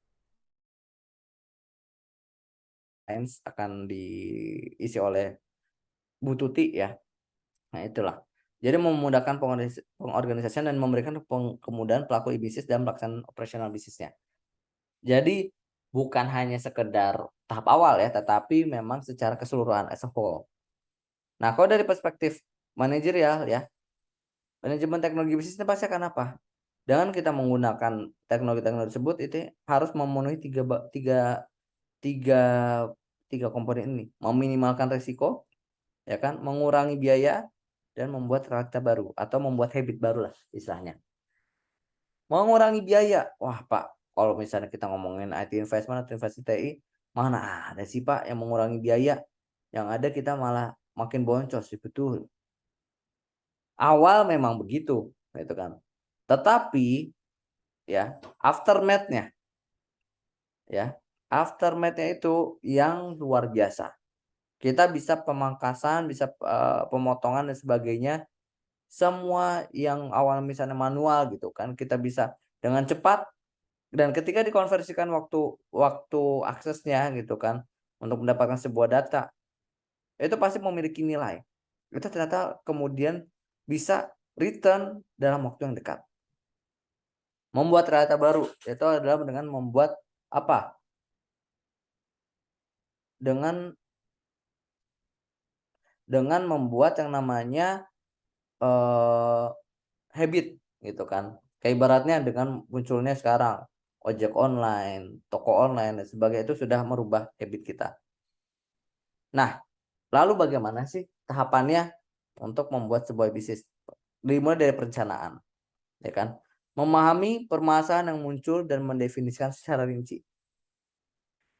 science akan diisi oleh Bu Tuti ya. Nah, itulah. Jadi memudahkan pengorganisasian dan memberikan kemudahan pelaku e-bisnis dalam pelaksanaan operasional bisnisnya. Jadi bukan hanya sekedar tahap awal ya, tetapi memang secara keseluruhan as a whole. Nah, kalau dari perspektif manajerial ya, manajemen teknologi bisnis ini pasti akan apa? Dengan kita menggunakan teknologi-teknologi tersebut itu harus memenuhi tiga komponen ini. Meminimalkan risiko, ya kan, mengurangi biaya dan membuat realita baru atau membuat habit baru lah istilahnya. Mengurangi biaya. Wah, Pak, kalau misalnya kita ngomongin IT investment atau investasi TI, mana ada sih Pak yang mengurangi biaya? Yang ada kita malah makin boncos sih, betul. Awal memang begitu, gitu kan. Tetapi ya, aftermath-nya itu yang luar biasa. Kita bisa pemangkasan, bisa pemotongan dan sebagainya. Semua yang awal misalnya manual gitu kan, kita bisa dengan cepat, dan ketika dikonversikan waktu aksesnya gitu kan untuk mendapatkan sebuah data, itu pasti memiliki nilai. Itu ternyata kemudian bisa return dalam waktu yang dekat. Membuat realita baru itu adalah dengan membuat apa? Dengan membuat yang namanya habit gitu kan. Kayak ibaratnya dengan munculnya sekarang ojek online, toko online dan sebagainya, itu sudah merubah habit kita. Nah, lalu bagaimana sih tahapannya untuk membuat sebuah bisnis? Dimulai dari perencanaan, ya kan? Memahami permasalahan yang muncul dan mendefinisikan secara rinci.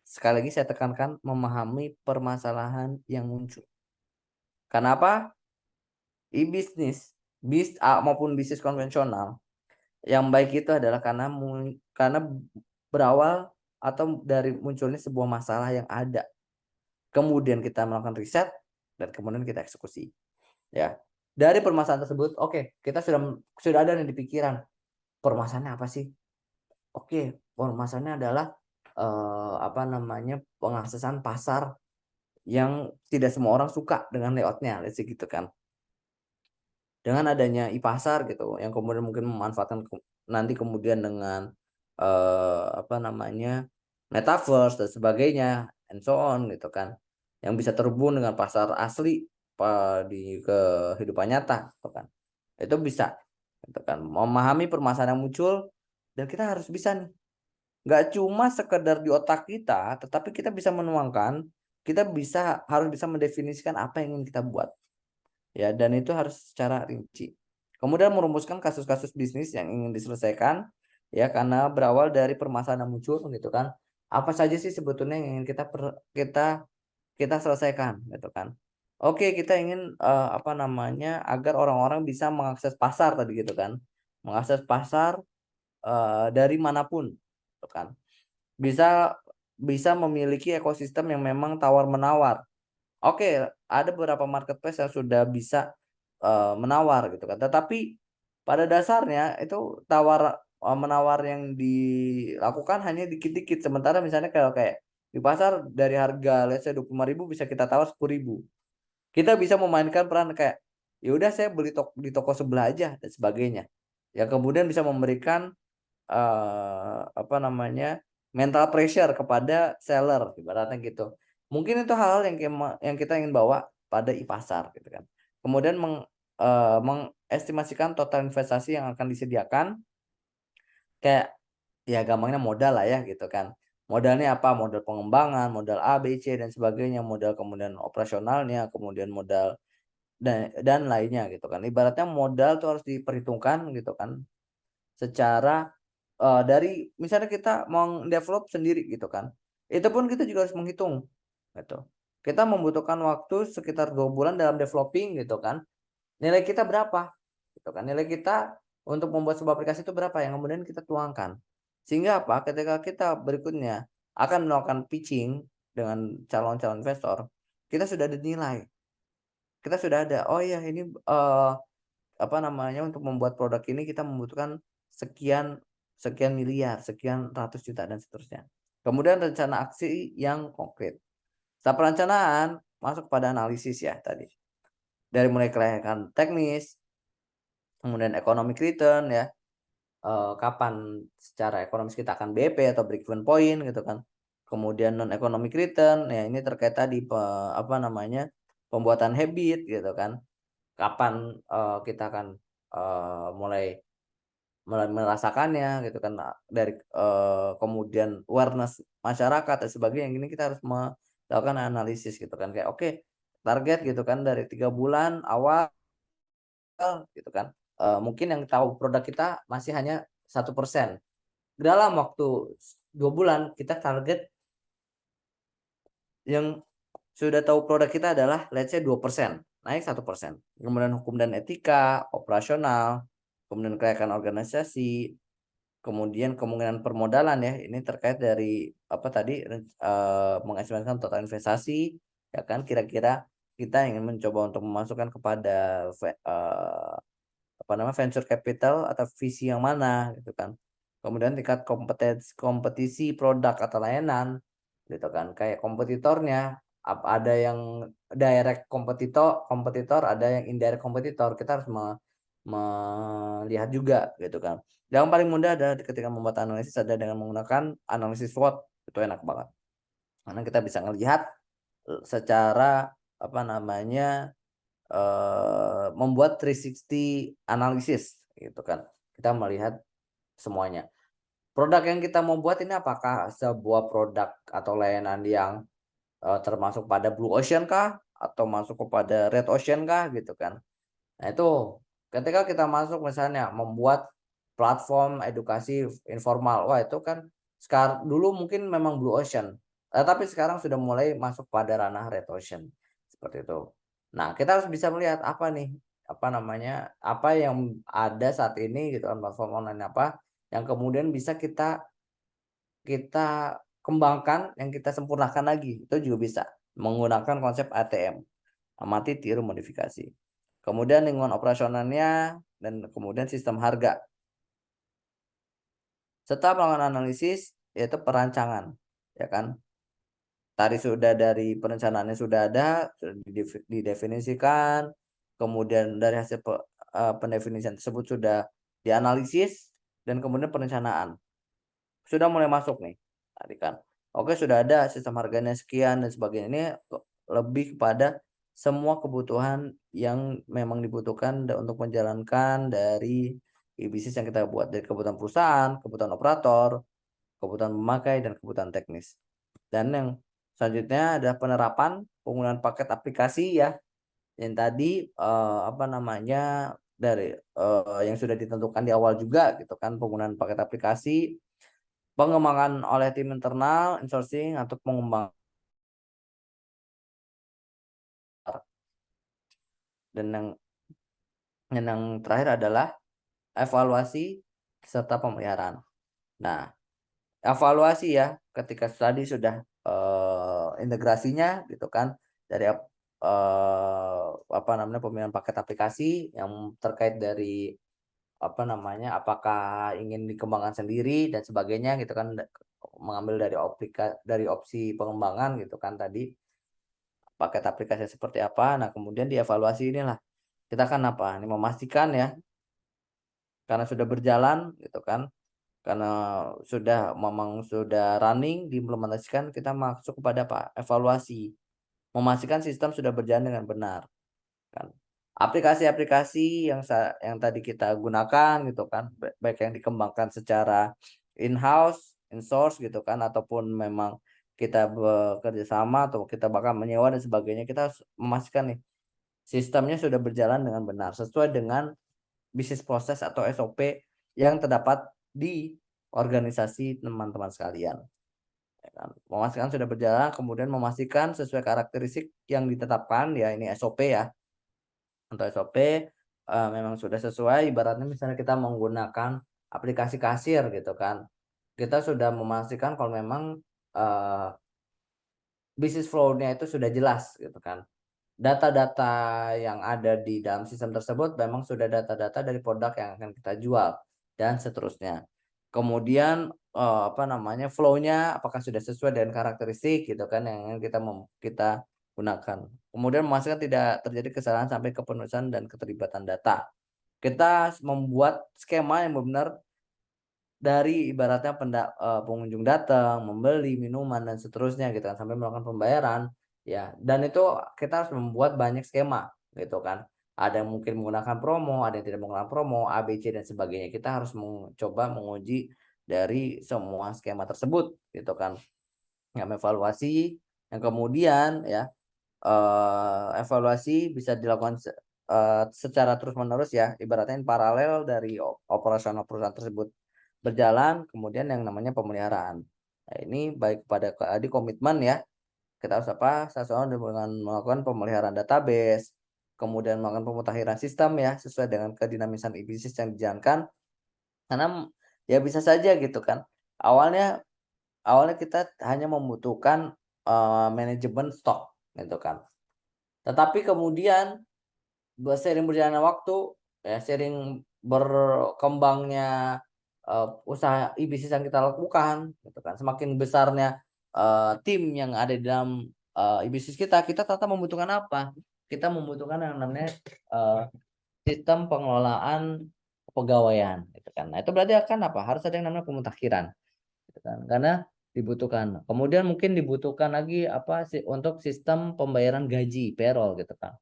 Sekali lagi saya tekankan, memahami permasalahan yang muncul. Kenapa? E-bisnis, maupun bisnis konvensional, yang baik itu adalah karena berawal atau dari munculnya sebuah masalah yang ada. Kemudian kita melakukan riset dan kemudian kita eksekusi. Ya. Dari permasalahan tersebut, oke, kita sudah ada nih di pikiran. Permasalahannya apa sih? Oke, permasalahannya adalah pengaksesan pasar yang tidak semua orang suka dengan layoutnya, let's say gitu kan. Dengan adanya e-pasar gitu, yang kemudian mungkin memanfaatkan nanti kemudian dengan metaverse dan sebagainya, and so on gitu kan, yang bisa terhubung dengan pasar asli di kehidupan nyata gitu kan. Itu bisa gitu kan, memahami permasalahan yang muncul, dan kita harus bisa nih, nggak cuma sekedar di otak kita, tetapi kita bisa menuangkan, kita harus bisa mendefinisikan apa yang ingin kita buat ya, dan itu harus secara rinci. Kemudian merumuskan kasus-kasus bisnis yang ingin diselesaikan ya, karena berawal dari permasalahan yang muncul gitu kan. Apa saja sih sebetulnya yang ingin kita selesaikan gitu kan. Oke, kita ingin agar orang-orang bisa mengakses pasar tadi gitu kan. Mengakses pasar dari manapun gitu kan. Bisa memiliki ekosistem yang memang tawar-menawar. Oke, ada beberapa marketplace yang sudah bisa menawar gitu kan. Tetapi pada dasarnya itu menawar yang dilakukan hanya dikit-dikit. Sementara misalnya kayak di pasar dari harga let's say 25.000 bisa kita tawar 10.000. Kita bisa memainkan peran kayak ya udah saya beli di toko sebelah aja dan sebagainya. Ya kemudian bisa memberikan mental pressure kepada seller ibaratnya gitu. Mungkin itu hal-hal yang kita ingin bawa pada e-pasar gitu kan. Kemudian mengestimasikan total investasi yang akan disediakan, kayak ya gampangnya modal lah ya gitu kan. Modalnya apa? Modal pengembangan, modal A, B, C dan sebagainya, modal kemudian operasionalnya, kemudian modal dan lainnya gitu kan. Ibaratnya modal tuh harus diperhitungkan gitu kan secara dari misalnya kita mau develop sendiri gitu kan. Itu pun kita juga harus menghitung gitu. Kita membutuhkan waktu sekitar 2 bulan dalam developing gitu kan. Nilai kita berapa? Gitu kan. Nilai kita untuk membuat sebuah aplikasi itu berapa yang kemudian kita tuangkan. Sehingga apa? Ketika kita berikutnya akan melakukan pitching dengan calon-calon investor, kita sudah ada nilai. Kita sudah ada, oh iya ini apa namanya untuk membuat produk ini kita membutuhkan sekian sekian miliar, sekian ratus juta dan seterusnya. Kemudian rencana aksi yang konkret. Setelah perencanaan masuk pada analisis ya tadi. Dari mulai kelayakan teknis, kemudian economic return ya. Kapan secara ekonomis kita akan BP atau break even point gitu kan. Kemudian non economic return ya ini terkait tadi apa namanya pembuatan habit gitu kan. Kapan kita akan mulai merasakannya gitu kan dari kemudian awareness masyarakat dan sebagainya yang ini kita harus melakukan analisis gitu kan kayak oke, target gitu kan dari 3 bulan awal gitu kan mungkin yang tahu produk kita masih hanya 1%. Dalam waktu 2 bulan kita target yang sudah tahu produk kita adalah let's say 2%, naik 1%. Kemudian hukum dan etika, operasional, kemudian kelayakan organisasi, kemudian kemungkinan permodalan ya. Ini terkait dari apa tadi mengestimasikan total investasi ya kan kira-kira kita ingin mencoba untuk memasukkan kepada apa namanya venture capital atau visi yang mana gitu kan. Kemudian tingkat kompetisi produk atau layanan gitu kan. Kayak kompetitornya ada yang direct kompetitor, ada yang indirect kompetitor. Kita harus melihat juga gitu kan. Yang paling mudah adalah ketika membuat analisis ada dengan menggunakan analisis SWOT. Itu enak banget. Karena kita bisa melihat secara apa namanya membuat 360 analisis gitu kan. Kita melihat semuanya. Produk yang kita mau buat ini apakah sebuah produk atau layanan yang termasuk pada blue ocean kah atau masuk kepada red ocean kah gitu kan. Nah, itu ketika kita masuk misalnya membuat platform edukasi informal. Wah, itu kan sekarang dulu mungkin memang blue ocean. Tapi sekarang sudah mulai masuk pada ranah red ocean. Seperti itu. Nah, kita harus bisa melihat apa nih, apa namanya, apa yang ada saat ini gitu kan platform online apa yang kemudian bisa kita kita kembangkan, yang kita sempurnakan lagi. Itu juga bisa menggunakan konsep ATM, amati tiru modifikasi. Kemudian lingkungan operasionalnya dan kemudian sistem harga. Setelah melakukan analisis yaitu perancangan, ya kan? Tadi sudah dari perencanaannya sudah ada, sudah didefinisikan, kemudian dari hasil pendefinisian tersebut sudah dianalisis dan kemudian perencanaan. Sudah mulai masuk nih. Tadi kan. Oke, sudah ada sistem harganya sekian dan sebagainya. Ini lebih kepada semua kebutuhan yang memang dibutuhkan untuk menjalankan dari bisnis yang kita buat, dari kebutuhan perusahaan, kebutuhan operator, kebutuhan memakai dan kebutuhan teknis. Dan yang selanjutnya ada penerapan penggunaan paket aplikasi ya. Yang tadi apa namanya dari yang sudah ditentukan di awal juga gitu kan penggunaan paket aplikasi, pengembangan oleh tim internal, insourcing atau pengembang. Dan yang terakhir adalah evaluasi serta pemeliharaan. Nah, evaluasi ya ketika tadi sudah integrasinya gitu kan dari apa namanya pemilihan paket aplikasi yang terkait dari apa namanya apakah ingin dikembangkan sendiri dan sebagainya gitu kan mengambil dari opsi pengembangan gitu kan tadi paket aplikasi seperti apa. Nah, kemudian dievaluasi inilah kita kan apa ini memastikan ya karena sudah berjalan gitu kan karena memang sudah running diimplementasikan kita masuk kepada apa evaluasi memastikan sistem sudah berjalan dengan benar kan aplikasi-aplikasi yang tadi kita gunakan gitu kan baik yang dikembangkan secara in-house, in-source gitu kan, ataupun memang kita bekerja sama atau kita bakal menyewa dan sebagainya, kita harus memastikan nih sistemnya sudah berjalan dengan benar sesuai dengan bisnis proses atau SOP yang terdapat di organisasi teman-teman sekalian. Ya kan? Memastikan sudah berjalan, kemudian memastikan sesuai karakteristik yang ditetapkan, ya ini SOP ya. Untuk SOP memang sudah sesuai, ibaratnya misalnya kita menggunakan aplikasi kasir gitu kan. Kita sudah memastikan kalau memang bisnis flow-nya itu sudah jelas gitu kan. Data-data yang ada di dalam sistem tersebut memang sudah data-data dari produk yang akan kita jual dan seterusnya. Kemudian flow-nya apakah sudah sesuai dengan karakteristik gitu kan yang kita gunakan. Kemudian memastikan tidak terjadi kesalahan sampai kepenuhan dan keterlibatan data. Kita membuat skema yang benar dari ibaratnya pengunjung datang, membeli minuman dan seterusnya gitu kan sampai melakukan pembayaran ya. Dan itu kita harus membuat banyak skema gitu kan. Ada yang mungkin menggunakan promo, ada yang tidak menggunakan promo, A, B, C dan sebagainya. Kita harus mencoba menguji dari semua skema tersebut gitu kan. Yang evaluasi yang kemudian ya evaluasi bisa dilakukan secara terus-menerus ya, ibaratnya paralel dari operasional perusahaan tersebut berjalan, kemudian yang namanya pemeliharaan. Nah, ini baik pada tadi komitmen ya, kita harus sesuai dengan melakukan pemeliharaan database, kemudian melakukan pemutakhiran sistem ya, sesuai dengan kedinamisan bisnis yang dijalankan. Karena ya bisa saja gitu kan, awalnya awalnya kita hanya membutuhkan manajemen stok gitu kan. Tetapi kemudian seiring berjalannya waktu, ya seiring berkembangnya usaha bisnis yang kita lakukan gitu kan, semakin besarnya tim yang ada di dalam bisnis kita ternyata membutuhkan apa? Kita membutuhkan yang namanya sistem pengelolaan kepegawaian gitu kan. Nah, itu berarti akan apa? Harus ada yang namanya pemutakhiran gitu kan. Karena dibutuhkan. Kemudian mungkin dibutuhkan lagi apa sih untuk sistem pembayaran gaji, payroll gitu kan.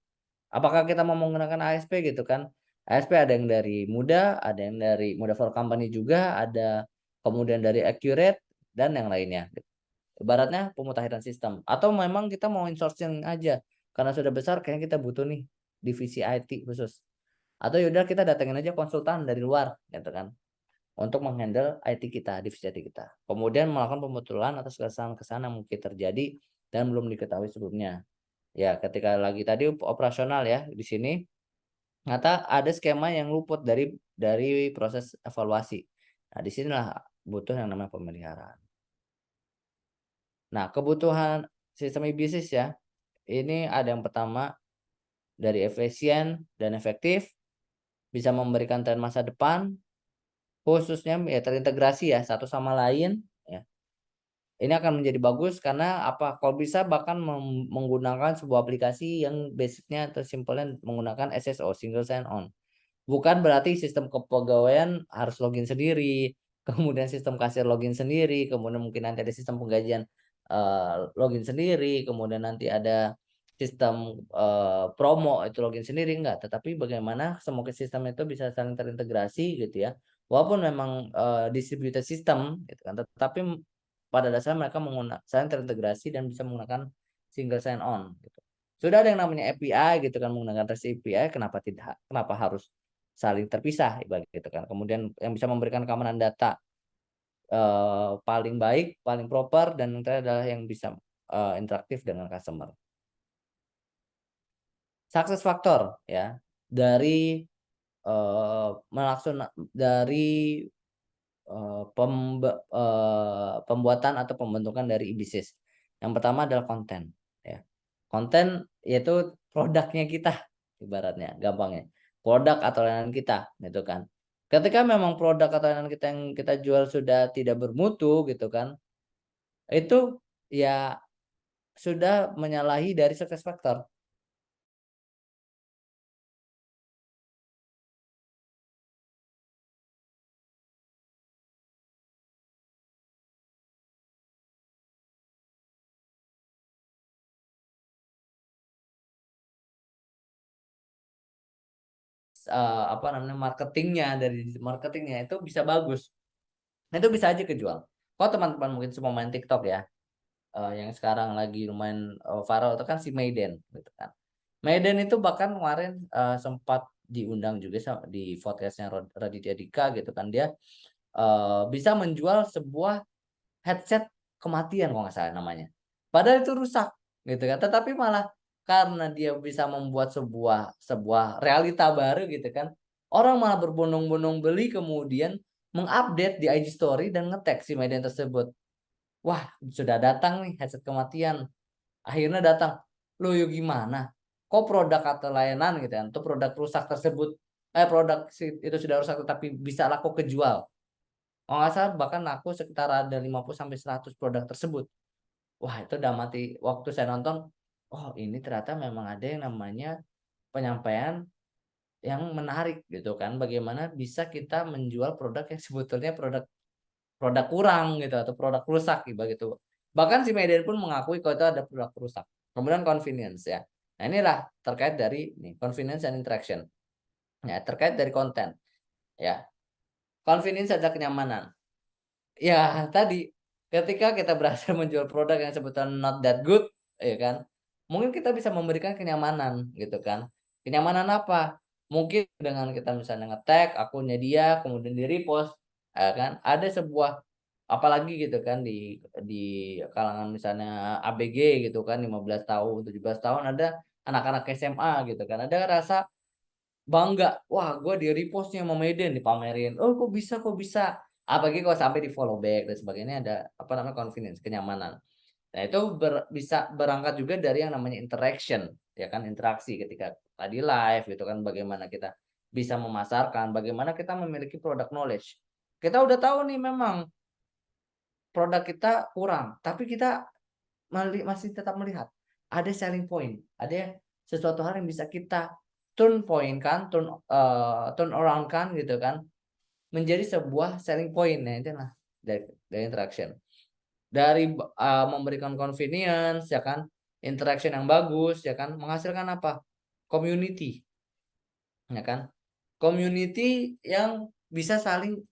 Apakah kita mau menggunakan ASP gitu kan? ASP ada yang dari Muda, ada yang dari Muda for Company juga, ada kemudian dari Accurate dan yang lainnya. Ibaratnya pemutakhiran sistem. Atau memang kita mau insourcing aja karena sudah besar kayaknya kita butuh nih divisi IT khusus. Atau yaudah kita datengin aja konsultan dari luar gitu kan untuk menghandle IT kita, divisi IT kita. Kemudian melakukan pembetulan atas kesalahan-kesalahan yang mungkin terjadi dan belum diketahui sebelumnya. Ya, ketika lagi tadi operasional ya di sini ternyata ada skema yang luput dari proses evaluasi. Nah, di sinilah butuh yang namanya pemeliharaan. Nah, kebutuhan sistem bisnis ya. Ini ada yang pertama dari efisien dan efektif, bisa memberikan tren masa depan, khususnya ya terintegrasi ya satu sama lain ya. Ini akan menjadi bagus karena apa? Kalau bisa bahkan menggunakan sebuah aplikasi yang basicnya atau simpelnya menggunakan SSO, single sign on. Bukan berarti sistem kepegawaian harus login sendiri, kemudian sistem kasir login sendiri, kemudian mungkin nanti ada sistem penggajian login sendiri, kemudian nanti ada sistem promo itu login sendiri enggak, tetapi bagaimana semua sistem itu bisa saling terintegrasi gitu ya. Walaupun memang distributed system gitu kan, tetapi pada dasarnya mereka saling terintegrasi dan bisa menggunakan single sign on gitu. Sudah ada yang namanya API gitu kan, menggunakan REST API, kenapa harus saling terpisah ibarat gitu kan. Kemudian yang bisa memberikan keamanan data paling baik, paling proper, dan yang terakhir adalah yang bisa interaktif dengan customer. Success factor ya dari dari pembuatan atau pembentukan dari e-bisnis. Yang pertama adalah konten ya. Konten yaitu produknya kita ibaratnya, gampangnya. Produk atau layanan kita gitu kan. Ketika memang produk atau layanan kita yang kita jual sudah tidak bermutu gitu kan, itu ya sudah menyalahi dari success factor. Marketingnya itu bisa bagus. Itu bisa aja kejual. Kalau teman-teman mungkin semua main TikTok ya, yang sekarang lagi lumayan viral itu kan si Maiden gitu kan. Maiden itu bahkan kemarin sempat diundang juga di podcastnya Raditya Dika gitu kan. Dia bisa menjual sebuah headset kematian kalau nggak salah namanya. Padahal itu rusak gitu kan. Tetapi malah karena dia bisa membuat sebuah realita baru gitu kan. Orang malah berbondong-bondong beli kemudian mengupdate di IG story dan nge-tag si Maiden tersebut. Wah, sudah datang nih headset kematian. Akhirnya datang. Loh yuk gimana? Kok produk atau layanan gitu kan, untuk produk rusak tersebut, produk itu sudah rusak tetapi bisa laku kejual. Oh nggak salah bahkan laku sekitar ada 50 sampai 100 produk tersebut. Wah itu udah mati. Waktu saya nonton, oh ini ternyata memang ada yang namanya penyampaian yang menarik gitu kan. Bagaimana bisa kita menjual produk yang sebetulnya produk produk kurang gitu atau produk rusak gitu. Bahkan si Medan pun mengakui kalau itu ada produk rusak. Kemudian convenience ya. Nah inilah terkait dari convenience and interaction. Ya terkait dari konten ya. Convenience adalah kenyamanan. Ya tadi ketika kita berhasil menjual produk yang sebetulnya not that good, ya kan? Mungkin kita bisa memberikan kenyamanan gitu kan. Kenyamanan apa? Mungkin dengan kita misalnya nge-tag akunnya dia, kemudian di-repost, ya kan? Ada sebuah apalagi gitu kan di kalangan misalnya ABG gitu kan 15 tahun, 17 tahun ada anak-anak SMA gitu kan. Ada rasa bangga, wah gue di repost nih sama Medan dipamerin, oh kok bisa, apalagi kalau sampai di follow back dan sebagainya, ada apa namanya confidence, kenyamanan. Nah itu bisa berangkat juga dari yang namanya interaction, ya kan, interaksi ketika tadi live gitu kan, bagaimana kita bisa memasarkan, bagaimana kita memiliki product knowledge. Kita udah tahu nih memang produk kita kurang, tapi kita masih tetap melihat ada selling point, ada sesuatu hal yang bisa kita turn point kan, turn around kan gitu kan, menjadi sebuah selling point. Nah itu lah dari interaction, dari memberikan convenience ya kan, interaction yang bagus ya kan, menghasilkan apa, community ya kan, community yang bisa saling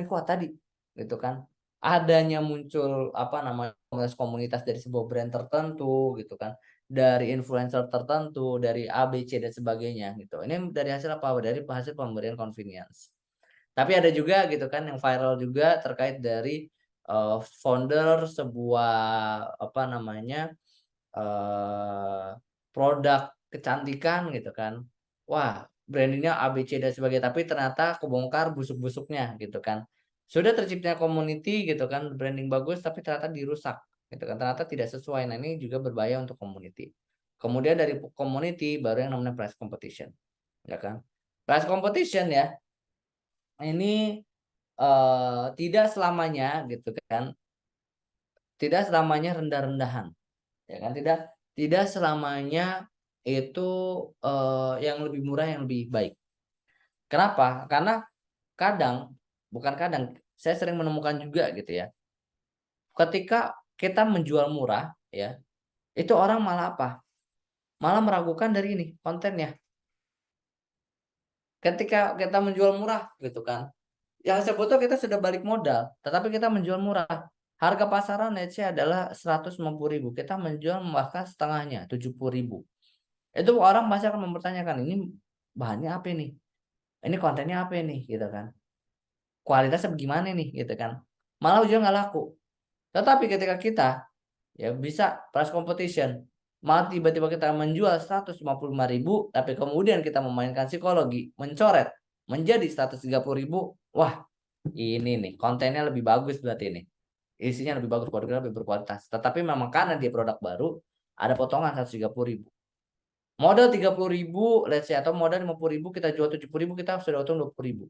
kuat tadi gitu kan, adanya muncul apa namanya komunitas dari sebuah brand tertentu gitu kan, dari influencer tertentu, dari A B C dan sebagainya gitu. Ini dari hasil apa, dari hasil pemberian convenience. Tapi ada juga gitu kan yang viral juga terkait dari founder sebuah apa namanya produk kecantikan gitu kan. Wah, brandingnya ABC dan sebagainya, tapi ternyata kebongkar busuk-busuknya gitu kan. Sudah tercipta community gitu kan, branding bagus tapi ternyata dirusak gitu kan. Ternyata tidak sesuai. Nah, ini juga berbahaya untuk community. Kemudian dari community baru yang namanya price competition, ya kan. Price competition ya. Ini tidak selamanya gitu kan. Tidak selamanya rendah-rendahan, ya kan, tidak selamanya itu yang lebih murah yang lebih baik. Kenapa? Karena kadang, bukan kadang, saya sering menemukan juga gitu ya, ketika kita menjual murah ya, itu orang malah apa, malah meragukan dari ini kontennya. Ketika kita menjual murah gitu kan, yang sebetulnya kita sudah balik modal tetapi kita menjual murah, harga pasaran let's say adalah 150.000, kita menjual bahkan setengahnya 70.000. Itu orang pasti akan mempertanyakan, ini bahannya apa nih, ini kontennya apa nih gitu kan, kualitasnya bagaimana nih gitu kan, malah ujungnya nggak laku. Tetapi ketika kita ya bisa price competition, malah tiba-tiba kita menjual 155.000 tapi kemudian kita memainkan psikologi, mencoret menjadi 130.000, wah ini nih kontennya lebih bagus, berarti ini isinya lebih bagus, produknya lebih berkualitas, tetapi memang karena dia produk baru ada potongan 130.000. Modal 30.000, let's say, atau modal 50.000, kita jual 70.000, kita sudah untung 20.000.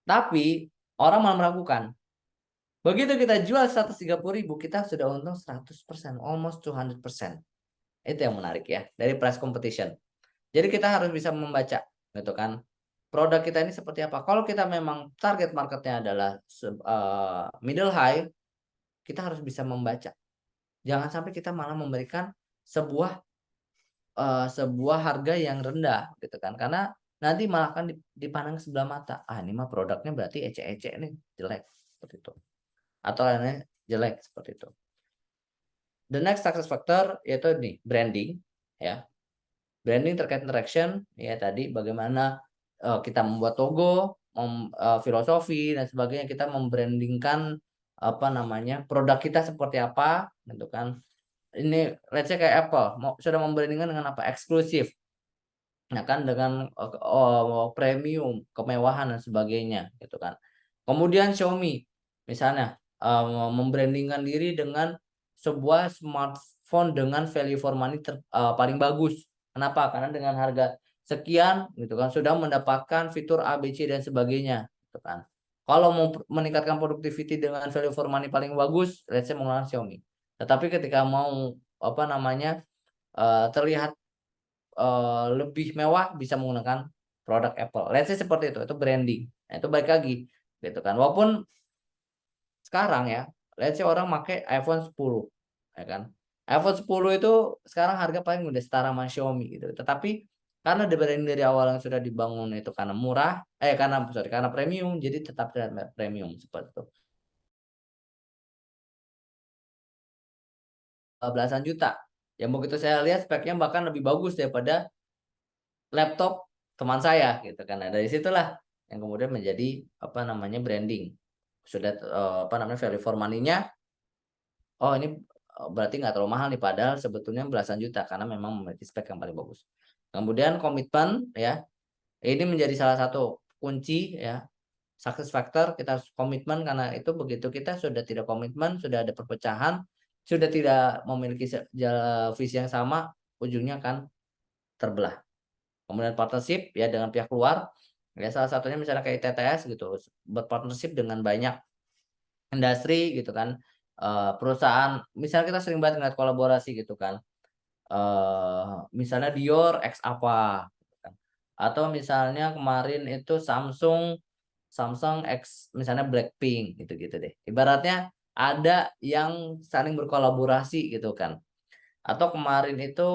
Tapi orang malah meragukan. Begitu kita jual 130.000, kita sudah untung 100%, almost 200%. Itu yang menarik ya dari price competition. Jadi kita harus bisa membaca, gitu kan. Produk kita ini seperti apa. Kalau kita memang target marketnya adalah middle high, kita harus bisa membaca. Jangan sampai kita malah memberikan sebuah harga yang rendah gitu kan, karena nanti malah kan dipandang sebelah mata. Ah, ini mah produknya berarti ecek-ecek nih, jelek seperti itu. Atau lainnya jelek seperti itu. The next success factor yaitu nih branding, ya. Branding terkait interaction, ya tadi bagaimana kita membuat logo, filosofi dan sebagainya, kita membrandingkan apa namanya produk kita seperti apa, gitu kan. Ini let's say kayak Apple, sudah membrandingkan dengan apa? Eksklusif, ya kan, dengan premium, kemewahan dan sebagainya, gitu kan. Kemudian Xiaomi, misalnya membrandingkan diri dengan sebuah smartphone dengan value for money paling bagus. Kenapa? Karena dengan harga sekian, gitu kan, sudah mendapatkan fitur A, B, C dan sebagainya, gitu kan. Kalau mau meningkatkan productivity dengan value for money paling bagus, let's say menggunakan Xiaomi. Tetapi ketika mau apa namanya terlihat lebih mewah, bisa menggunakan produk Apple. Let's say seperti itu branding. Nah, itu baik lagi, gitu kan. Walaupun sekarang ya, let's say orang pakai iPhone 10, ya kan. iPhone 10 itu sekarang harga paling udah setara sama Xiaomi gitu. Tetapi karena branding dari awal yang sudah dibangun itu karena murah, karena premium, jadi tetap terlihat premium seperti itu. Belasan juta. Yang begitu saya lihat speknya bahkan lebih bagus daripada laptop teman saya, gitu kan. Nah, dari situlah yang kemudian menjadi apa namanya branding. Sudah apa namanya value for money-nya, oh ini berarti nggak terlalu mahal nih, padahal sebetulnya belasan juta karena memang memiliki spek yang paling bagus. Kemudian komitmen, ya, ini menjadi salah satu kunci, ya, success factor. Kita harus komitmen, karena itu begitu kita sudah tidak komitmen, sudah ada perpecahan, sudah tidak memiliki visi yang sama, ujungnya akan terbelah. Kemudian partnership, ya, dengan pihak luar, ya, salah satunya misalnya kayak TTS gitu, berpartnership dengan banyak industri, gitu kan. Perusahaan, misalnya kita sering banget ngeliat kolaborasi, gitu kan. Misalnya Dior X apa, gitu kan. Atau misalnya kemarin itu Samsung X misalnya Blackpink, gitu-gitu deh. Ibaratnya ada yang saling berkolaborasi, gitu kan. Atau kemarin itu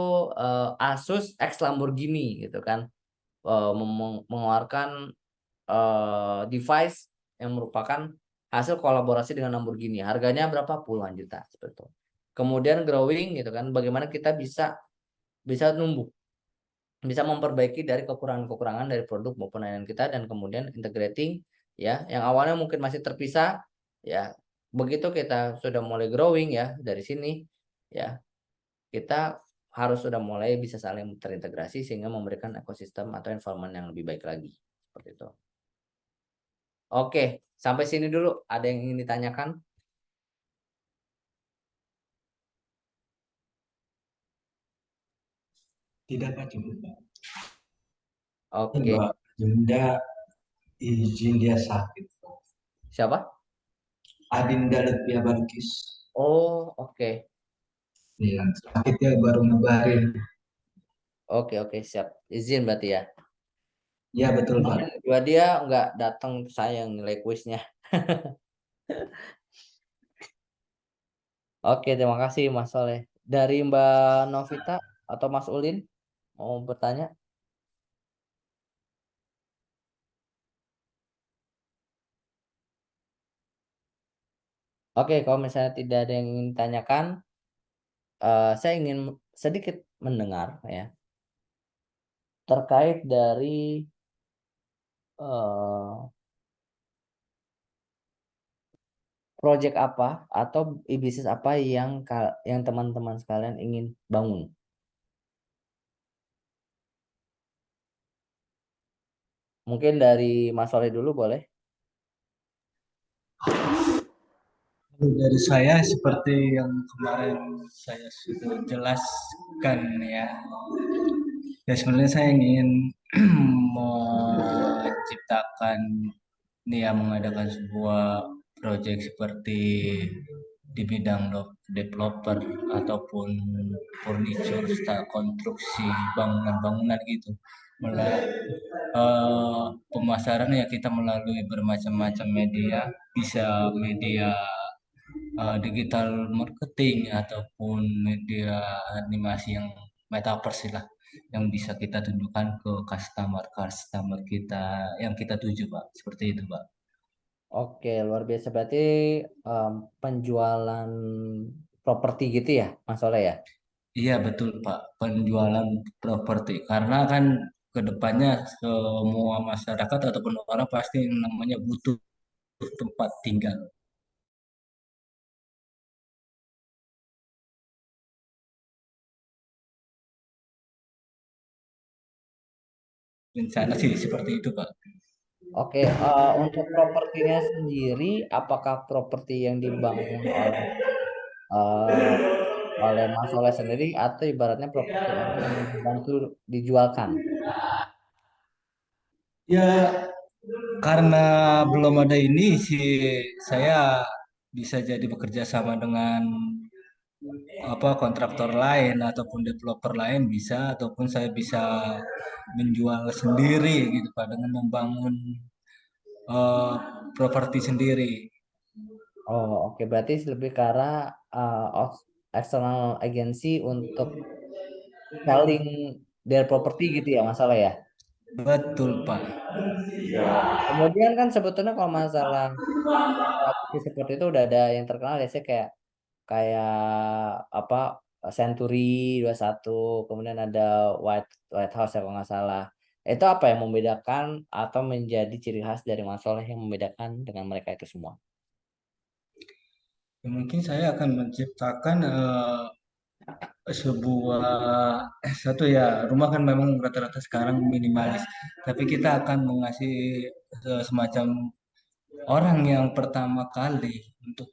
Asus X Lamborghini, gitu kan. Mengeluarkan device yang merupakan hasil kolaborasi dengan Lamborghini. Harganya berapa? Puluhan juta seperti itu. Kemudian growing, gitu kan. Bagaimana kita bisa numbuh, bisa memperbaiki dari kekurangan-kekurangan dari produk maupun layanan kita, dan kemudian integrating, ya, yang awalnya mungkin masih terpisah, ya, begitu kita sudah mulai growing, ya, dari sini, ya, kita harus sudah mulai bisa saling terintegrasi sehingga memberikan ekosistem atau environment yang lebih baik lagi, seperti itu. Oke, sampai sini dulu. Ada yang ingin ditanyakan? Tidak Pak, cukup Pak. Oke. Mbak Dinda izin dia sakit. Siapa? Adinda Lutfia Barkis. Oh, oke. Iya, sakitnya baru ngabarin. Oke, siap. Izin berarti ya. Ya betul Pak. Dua dia nggak datang, saya yang nilai kuisnya. Oke, terima kasih Mas Soleh. Dari Mbak Novita atau Mas Ulin mau bertanya? Oke, kalau misalnya tidak ada yang ingin ditanyakan, saya ingin sedikit mendengar, ya, terkait dari eh, project apa atau bisnis apa yang teman-teman sekalian ingin bangun. Mungkin dari Mas Soleh dulu boleh. Dari saya seperti yang kemarin saya sudah jelaskan ya. Ya sebenarnya saya ingin menciptakan mengadakan sebuah proyek seperti di bidang developer ataupun furniture, konstruksi bangunan-bangunan gitu. Pemasaran ya kita melalui bermacam-macam media, bisa media digital marketing ataupun media animasi yang metaverse lah. yang bisa kita tunjukkan ke customer kita yang kita tuju, Pak. Seperti itu, Pak. Oke, luar biasa. Berarti em, penjualan properti gitu ya, Mas Soleh ya? Iya betul Pak, penjualan properti. Karena kan kedepannya semua masyarakat ataupun orang pasti yang namanya butuh tempat tinggal. Rencana sih seperti itu Pak. Oke, untuk propertinya sendiri, apakah properti yang dibangun eh, oleh Mas Soleh sendiri atau ibaratnya properti orang yang dibantu dijualkan? Ya karena belum ada ini sih saya bisa jadi bekerja sama dengan kontraktor lain ataupun developer lain bisa ataupun saya bisa menjual sendiri gitu Pak dengan membangun eh, properti sendiri. Oh, oke. Berarti lebih ke arah external agency untuk selling their property gitu ya, masalah ya? Betul, Pak. Oke. Kemudian kan sebetulnya kalau masalah bisnis seperti itu udah ada yang terkenal ya, sih kayak kayak apa Century 21, kemudian ada White White House ya kalau nggak salah. Itu apa yang membedakan atau menjadi ciri khas dari masalah yang membedakan dengan mereka itu semua? Ya, mungkin saya akan menciptakan sebuah satu ya rumah kan memang rata-rata sekarang minimalis, tapi kita akan mengasih semacam orang yang pertama kali untuk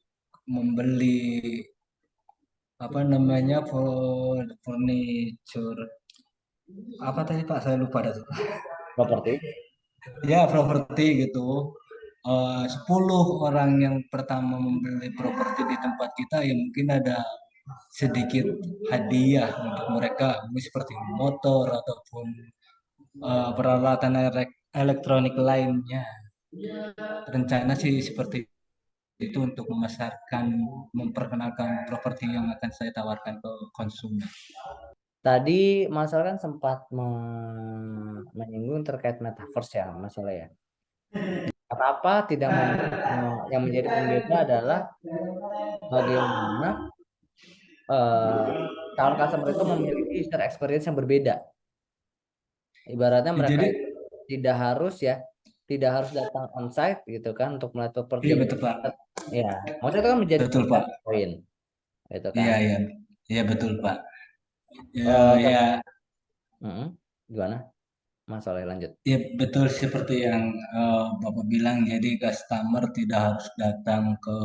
membeli apa namanya furniture apa tadi Pak saya lupa dah tuh. Properti? Ya properti gitu. 10 orang yang pertama membeli properti di tempat kita ya mungkin ada sedikit hadiah untuk mereka ini seperti motor ataupun peralatan elektronik lainnya. Rencana sih seperti itu untuk memasarkan, memperkenalkan properti yang akan saya tawarkan ke konsumen. Tadi Mas Al kan sempat menyinggung terkait metaverse ya, Mas Al ya. Kenapa tidak yang menjadi pembeda adalah bagaimana eh, calon customer itu memiliki user experience yang berbeda. Ibaratnya Ya, mereka jadi itu tidak harus ya, tidak harus datang on-site gitu kan untuk melihat properti iya yang betul Pak, ya, maksudnya itu kan menjadi betul plus Pak, point gitu kan. iya iya iya betul Pak. Ya, Tapi ya, gimana? Mas Soleh lanjut. ya betul seperti yang Bapak bilang. Jadi customer tidak harus datang ke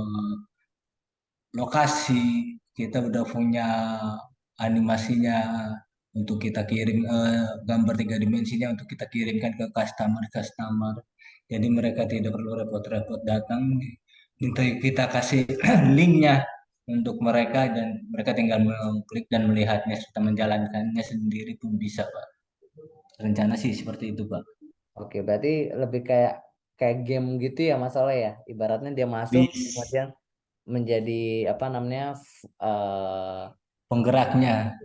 lokasi, kita udah punya animasinya untuk kita kirim gambar 3 dimensinya untuk kita kirimkan ke customer. Jadi mereka tidak perlu repot-repot datang, minta kita kasih linknya untuk mereka dan mereka tinggal mengklik dan melihatnya serta menjalankannya sendiri pun bisa, Pak. Rencana sih seperti itu, Pak. Oke, berarti lebih kayak kayak game gitu ya Mas Soleh ya. Ibaratnya dia masuk Bis kemudian menjadi apa namanya penggeraknya.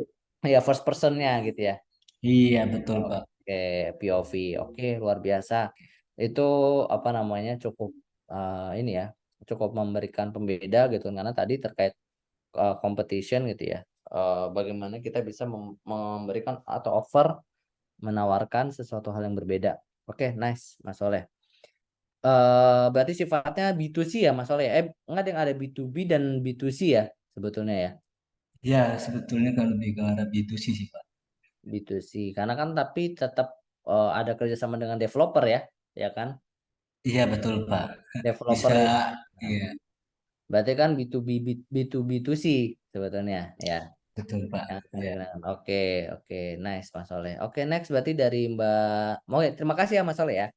ya first personnya gitu ya. Iya, betul, Pak. Oke, POV. Oke, luar biasa. Itu apa namanya cukup ini ya, cukup memberikan pembeda gitu karena tadi terkait competition gitu ya. Bagaimana kita bisa memberikan atau offer menawarkan sesuatu hal yang berbeda. Oke, nice, Mas Soleh. Berarti sifatnya B2C ya, Mas Soleh. Enggak ada yang ada B2B dan B2C ya sebetulnya ya. Ya, sebetulnya kalau lebih ke arah B2C sih, Pak. B2C. Karena kan tapi tetap ada kerjasama dengan developer ya kan? Iya, betul, Pak. Developer Bisa, itu. Nah, iya, berarti kan B2B B2B2C sebetulnya ya. betul, Pak. Ya, Ya, oke, oke, nice Mas Soleh. Oke, next berarti dari Mbak. Oke, terima kasih ya Mas Soleh ya.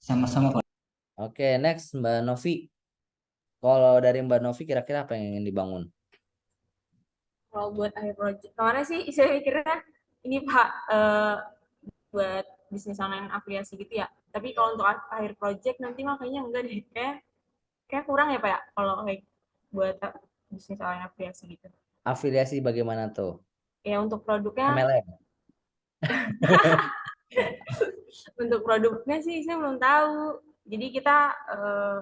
sama-sama, Pak. Oke, next Mbak Novi. Kalau dari Mbak Novi kira-kira apa yang ingin dibangun? Kalau buat akhir project, kemarin sih saya mikirnya ini Pak, buat bisnis online afiliasi gitu ya. Tapi kalau untuk akhir project nanti mah kayaknya enggak deh. Kayak kurang ya Pak ya kalau kayak buat bisnis online afiliasi gitu. Afiliasi bagaimana tuh? Ya untuk produknya MLM. Untuk produknya sih saya belum tahu. Jadi kita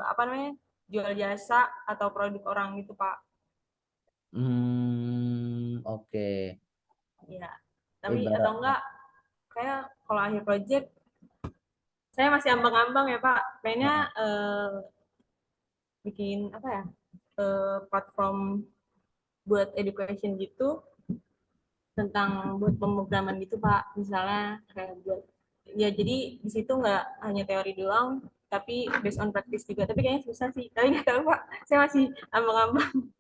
apa namanya, jual jasa atau produk orang gitu Pak. Oke. Ya. Tapi atau Ibarat, enggak kayak kalau akhir project saya masih ambang-ambang ya Pak. Pengennya bikin apa ya? Platform buat education gitu tentang buat pemrograman gitu Pak. Misalnya kayak buat ya jadi di situ nggak hanya teori doang tapi based on practice juga. Tapi kayaknya susah sih. Tapi nggak tahu Pak. Saya masih ambang-ambang.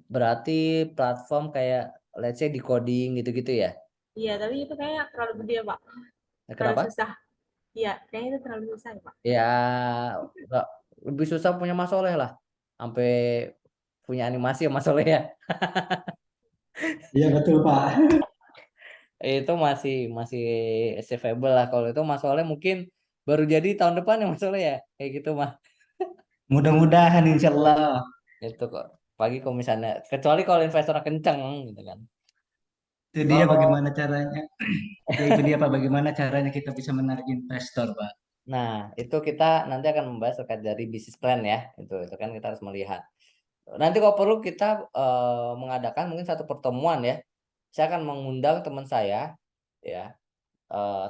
berarti platform kayak let's say di coding gitu-gitu ya. Iya, tapi itu kayaknya terlalu gede ya Pak. Terlalu Kenapa? susah. Iya, kayaknya itu terlalu susah ya Pak. Ya nggak, lebih susah punya Mas Soleh lah. Sampai punya animasi ya Mas Soleh ya. Iya betul Pak. Itu masih masih savable lah. Kalau itu Mas Soleh mungkin baru jadi tahun depan ya Mas Soleh ya. Kayak gitu mah. Mudah-mudahan insya Allah. Itu kok. Pagi kalau misalnya kecuali kalau investor kenceng gitu kan. Itu dia Kalau bagaimana caranya. Ya itu dia Pak, bagaimana caranya kita bisa menarik investor Pak. nah, itu kita nanti akan membahas terkait dari bisnis plan ya. Itu kan kita harus melihat. Nanti kalau perlu kita mengadakan mungkin satu pertemuan ya. Saya akan mengundang teman saya ya,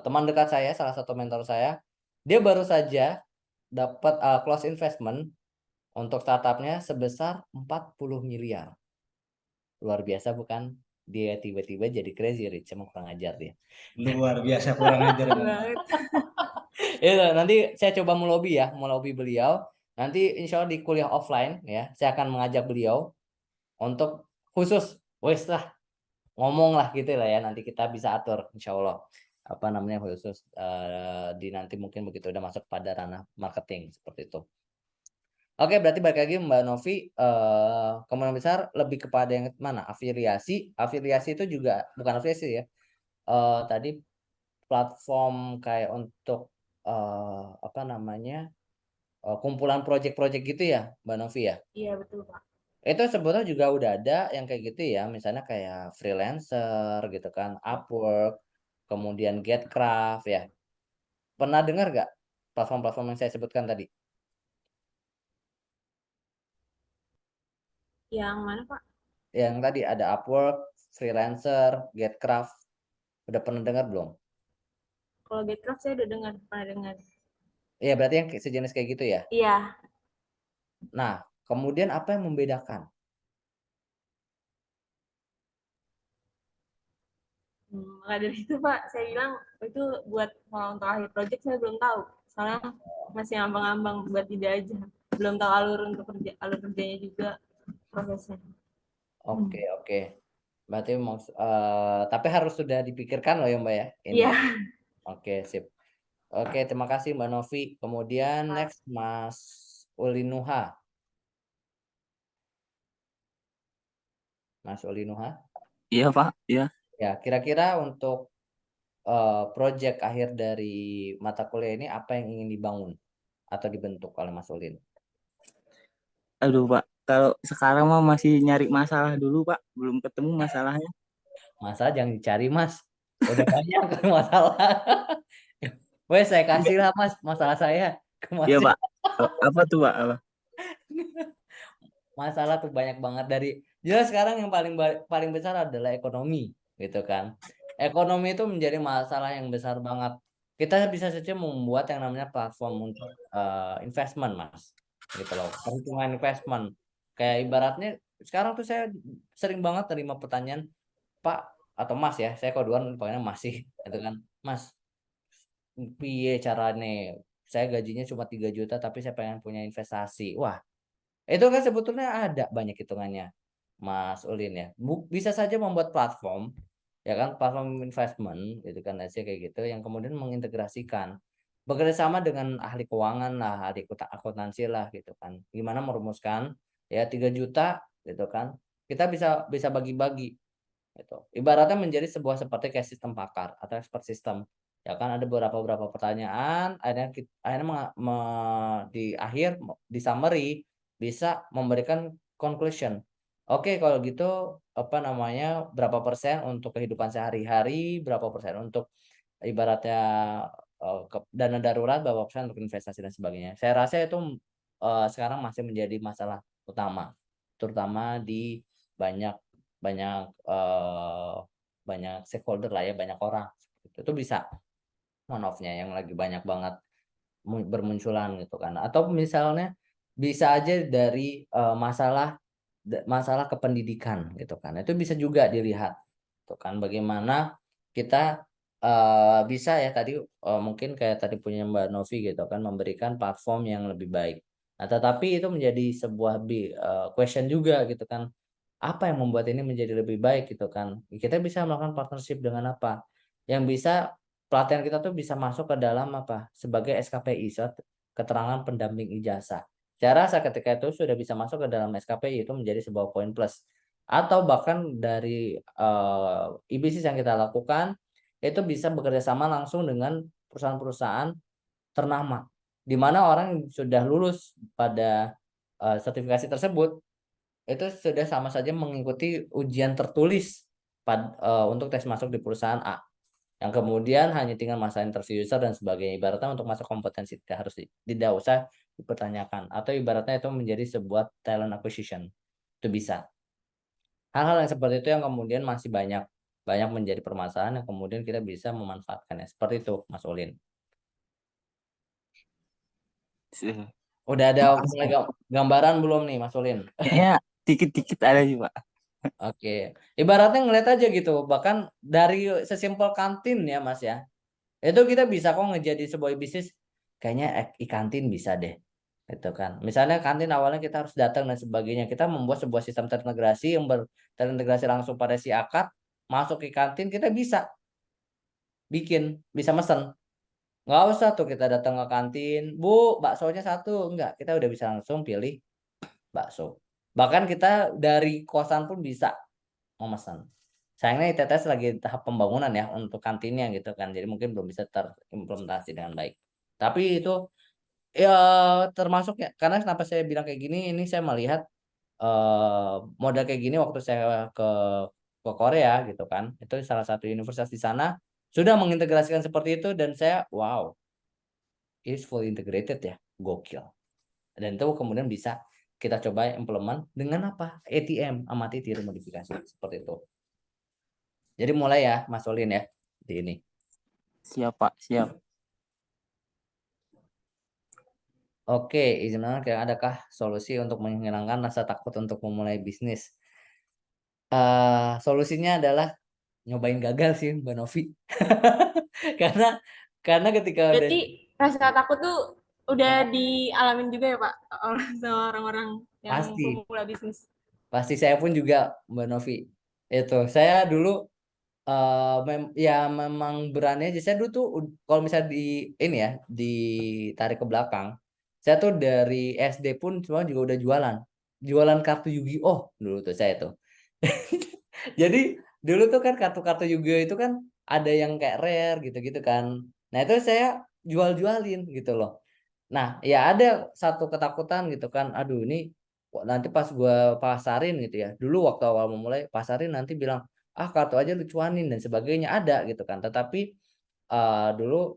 teman dekat saya, salah satu mentor saya. Dia baru saja dapat close investment untuk startupnya sebesar 40 miliar. Luar biasa bukan? Dia tiba-tiba jadi crazy rich, emang kurang ajar dia. Luar biasa kurang ajar Bapak. Banget. Itu nanti saya coba melobi ya, melobi beliau. Nanti insya Allah di kuliah offline ya, saya akan mengajak beliau untuk khusus, wes lah ngomong lah gitu lah ya. Nanti kita bisa atur insya Allah apa namanya khusus di nanti mungkin begitu udah masuk pada ranah marketing seperti itu. Oke, berarti balik lagi Mbak Novi, kemungkinan besar lebih kepada yang mana? Afiliasi. Afiliasi itu juga bukan afiliasi ya. Tadi platform kayak untuk apa namanya? Kumpulan project-project gitu ya, Mbak Novi ya. Iya, betul Pak. Itu sebetulnya juga udah ada yang kayak gitu ya, misalnya kayak freelancer gitu kan, Upwork, kemudian Getcraft ya. Pernah dengar gak platform-platform yang saya sebutkan tadi? Yang mana Pak? Yang tadi ada Upwork, freelancer, Getcraft. Udah pernah dengar belum? Kalau Getcraft saya udah dengar, pernah dengar. Iya, berarti yang sejenis kayak gitu ya. Iya. Nah, kemudian apa yang membedakan? Maka dari itu Pak, saya bilang itu buat kalau untuk akhir project saya belum tahu. Soalnya masih ambang-ambang buat ide aja. Belum tahu alur untuk kerja, alur kerjanya juga prosesnya. Oke, oke. Berarti tapi harus sudah dipikirkan loh ya Mbak ya. Ini Iya. ya. Oke, sip. Oke, terima kasih Mbak Novi. Kemudian next Mas Ulinuha. Mas Ulinuha. Iya Pak, iya. Ya, kira-kira untuk project akhir dari mata kuliah ini apa yang ingin dibangun atau dibentuk oleh Mas Ulin? Aduh Pak, kalau sekarang mah masih nyari masalah dulu Pak, belum ketemu masalahnya. Masalah jangan dicari Mas. Udah banyak masalah. Wes saya kasih lah Mas masalah saya ke Mas. Iya Pak. Apa tuh Pak? Apa? Masalah tuh banyak banget dari jelas sekarang yang paling besar adalah ekonomi gitu kan. Ekonomi itu menjadi masalah yang besar banget. Kita bisa saja membuat yang namanya platform untuk investment Mas. Gitu loh. Perhitungan investment. Kayak ibaratnya sekarang tuh saya sering banget terima pertanyaan Pak atau Mas ya. Saya kok duluan pokoknya masih gitu kan. Mas, piye caranya? Saya gajinya cuma 3 juta tapi saya pengen punya investasi. Wah, itu kan sebetulnya ada banyak hitungannya, Mas Ulin ya. Bisa saja membuat platform, ya kan, platform investment, gitu kan, hasil kayak gitu, yang kemudian mengintegrasikan, bekerja sama dengan ahli keuangan lah, ahli akuntansi lah, gitu kan. Gimana merumuskan, ya 3 juta, gitu kan. Kita bisa bisa bagi-bagi, gitu. Ibaratnya menjadi sebuah seperti kayak sistem pakar atau expert system. Ya kan ada beberapa pertanyaan, akhirnya di akhir di summary bisa memberikan conclusion. Oke, kalau gitu apa namanya, berapa persen untuk kehidupan sehari-hari, berapa persen untuk ibaratnya dana darurat, berapa persen untuk investasi dan sebagainya. Saya rasa itu sekarang masih menjadi masalah utama, terutama di banyak banyak banyak stakeholder lah ya, banyak orang. Itu bisa one off-nya yang lagi banyak banget bermunculan gitu kan. Atau misalnya bisa aja dari masalah kependidikan gitu kan. Itu bisa juga dilihat tuh kan, bagaimana kita bisa ya tadi mungkin kayak tadi punya Mbak Novi gitu kan, memberikan platform yang lebih baik. Nah, tetapi itu menjadi sebuah question juga gitu kan. Apa yang membuat ini menjadi lebih baik gitu kan? Kita bisa melakukan partnership dengan apa? Yang bisa pelatihan kita tuh bisa masuk ke dalam apa? Sebagai SKPI, surat keterangan pendamping ijazah. Saya rasa ketika itu sudah bisa masuk ke dalam SKPI itu menjadi sebuah poin plus. Atau bahkan dari e-bisnis yang kita lakukan itu bisa bekerja sama langsung dengan perusahaan-perusahaan ternama, di mana orang yang sudah lulus pada sertifikasi tersebut itu sudah sama saja mengikuti ujian tertulis untuk tes masuk di perusahaan A, yang kemudian hanya tinggal masa interview user dan sebagainya. Ibaratnya untuk masuk kompetensi tidak usah dipertanyakan, atau ibaratnya itu menjadi sebuah talent acquisition. Itu bisa hal-hal yang seperti itu yang kemudian masih banyak banyak menjadi permasalahan yang kemudian kita bisa memanfaatkannya seperti itu, Mas Ulin. Udah ada mulai gambaran belum nih, Mas Ulin? Kayaknya dikit-dikit ada sih, Pak. Oke, ibaratnya ngeliat aja gitu, bahkan dari sesimpel kantin ya Mas ya, itu kita bisa kok ngejadi sebuah bisnis. Kayaknya kantin bisa deh, gitu kan. Misalnya kantin awalnya kita harus datang dan sebagainya, kita membuat sebuah sistem terintegrasi yang terintegrasi langsung pada si akad, masuk ke kantin kita bisa bisa mesen. Nggak usah tuh kita datang ke kantin, Bu, baksonya satu, enggak, kita udah bisa langsung pilih bakso. Bahkan kita dari kosan pun bisa memesan. Sayangnya ITTS lagi tahap pembangunan ya untuk kantinnya gitu kan. Jadi mungkin belum bisa terimplementasi dengan baik. Tapi itu ya termasuk ya, karena kenapa saya bilang kayak gini, ini saya melihat modal kayak gini waktu saya ke Korea gitu kan. Itu salah satu universitas di sana sudah mengintegrasikan seperti itu dan saya wow, is fully integrated ya. Gokil. Dan itu kemudian bisa kita coba implement dengan apa? ATM, amati tiru modifikasi seperti itu. Jadi mulai ya Mas Olin ya di ini. Siap, Pak. Siap. Oke, izin adakah solusi untuk menghilangkan rasa takut untuk memulai bisnis? Solusinya adalah nyobain gagal sih Mbak Novi. karena karena ketika udah Berarti rasa takut tuh udah dialamin juga ya Pak sama orang-orang yang pasti pemula bisnis. saya pun juga Mbak Novi. Itu saya dulu ya memang berani aja. Saya dulu tuh kalau misalnya di ini ya ditarik ke belakang, saya tuh dari SD pun semua juga udah jualan kartu Yu-Gi-Oh dulu tuh saya tuh. Jadi dulu tuh kan kartu-kartu Yu-Gi-Oh itu kan ada yang kayak rare gitu-gitu kan. Nah itu saya jual-jualin gitu loh. Nah ya ada satu ketakutan gitu kan. Aduh ini nanti pas gua pasarin gitu ya. Dulu waktu awal memulai pasarin nanti bilang kartu aja lu cuanin dan sebagainya ada gitu kan. Tetapi dulu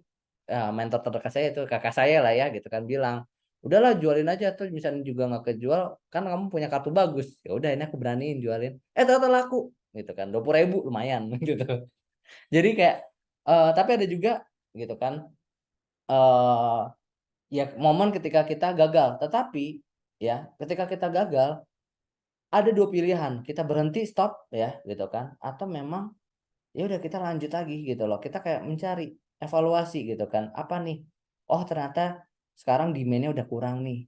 mentor terdekat saya itu kakak saya lah ya gitu kan bilang udahlah jualin aja tuh misalnya juga nggak kejual kan kamu punya kartu bagus, ya udah ini aku beraniin jualin, ternyata laku gitu kan 20.000 lumayan gitu. Jadi kayak tapi ada juga gitu kan eh ya momen ketika kita gagal, tetapi ya ketika kita gagal ada dua pilihan, kita berhenti stop ya gitu kan, atau memang ya udah kita lanjut lagi gitu loh, kita kayak mencari evaluasi gitu kan, apa nih, oh ternyata sekarang demandnya udah kurang nih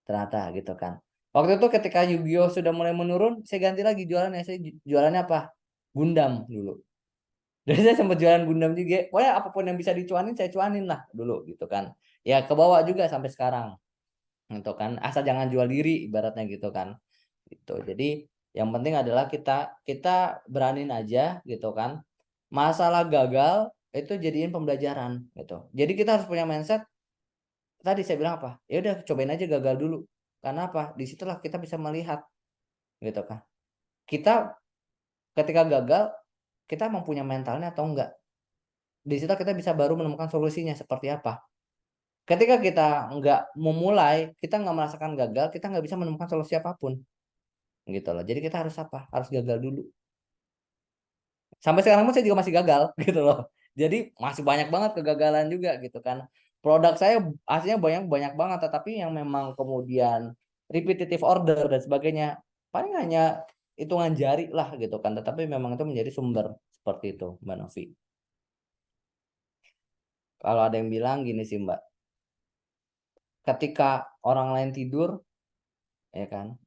ternyata gitu kan. Waktu itu ketika Yu-Gi-Oh sudah mulai menurun, saya ganti lagi jualannya. Saya jualannya apa? Gundam dulu. Jadi saya sempat jualan Gundam juga. Pokoknya apapun yang bisa dicuanin saya cuanin lah dulu gitu kan. Ya ke bawah juga sampai sekarang. Gitu kan. Asal jangan jual diri ibaratnya gitu kan. Gitu. Jadi yang penting adalah kita kita beranin aja gitu kan. Masalah gagal itu jadiin pembelajaran gitu. Jadi kita harus punya mindset tadi saya bilang apa? Ya udah cobain aja gagal dulu. Karena apa? Disitulah kita bisa melihat gitu kan. Kita Ketika gagal, kita emang punya mentalnya atau enggak. Di situ kita bisa baru menemukan solusinya seperti apa. Ketika kita nggak memulai, kita nggak merasakan gagal, kita nggak bisa menemukan solusi apapun. Gitu loh. Jadi kita harus apa? Harus gagal dulu. Sampai sekarang pun saya juga masih gagal gitu loh. Jadi masih banyak banget kegagalan juga gitu kan. Produk saya aslinya banyak banget, tetapi yang memang kemudian repetitive order dan sebagainya paling hanya hitungan jari lah gitu kan. Tetapi memang itu menjadi sumber seperti itu, Mbak Novi. Kalau ada yang bilang gini sih Mbak, ketika orang lain tidur, ya kan,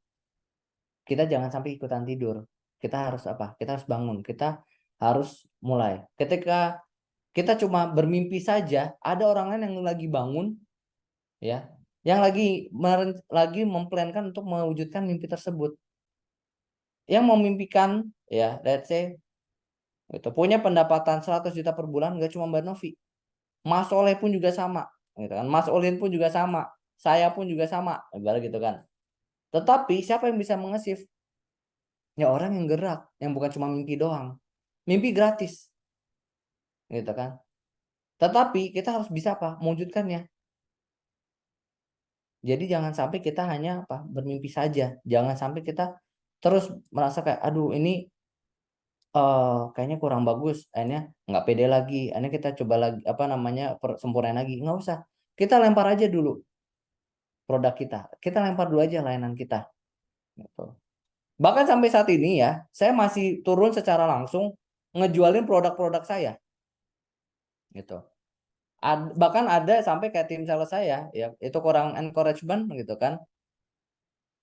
kita jangan sampai ikutan tidur. Kita harus apa? Kita harus bangun. Kita harus mulai. Ketika kita cuma bermimpi saja, ada orang lain yang lagi bangun, ya, yang lagi memplankan untuk mewujudkan mimpi tersebut. Yang memimpikan, ya, let's say, itu punya pendapatan 100 juta per bulan, nggak cuma Mbak Novi. Mas Oleh pun juga sama, gitu kan. Mas Olin pun juga sama. Saya pun juga sama, ibarat gitu kan. Tetapi siapa yang bisa mengesif? Ya orang yang gerak, yang bukan cuma mimpi doang. Mimpi gratis, gitu kan. Tetapi kita harus bisa apa? Mewujudkannya. Jadi jangan sampai kita hanya apa? Bermimpi saja. Jangan sampai kita terus merasa kayak aduh ini kayaknya kurang bagus. Akhirnya nggak pede lagi. Akhirnya kita coba lagi apa namanya sempurnain lagi. Nggak usah. Kita lempar aja dulu produk kita. Kita lempar dulu aja layanan kita. Gitu. Bahkan sampai saat ini ya, saya masih turun secara langsung ngejualin produk-produk saya. Gitu. Bahkan ada sampai kayak tim sales saya ya itu kurang encouragement gitu kan,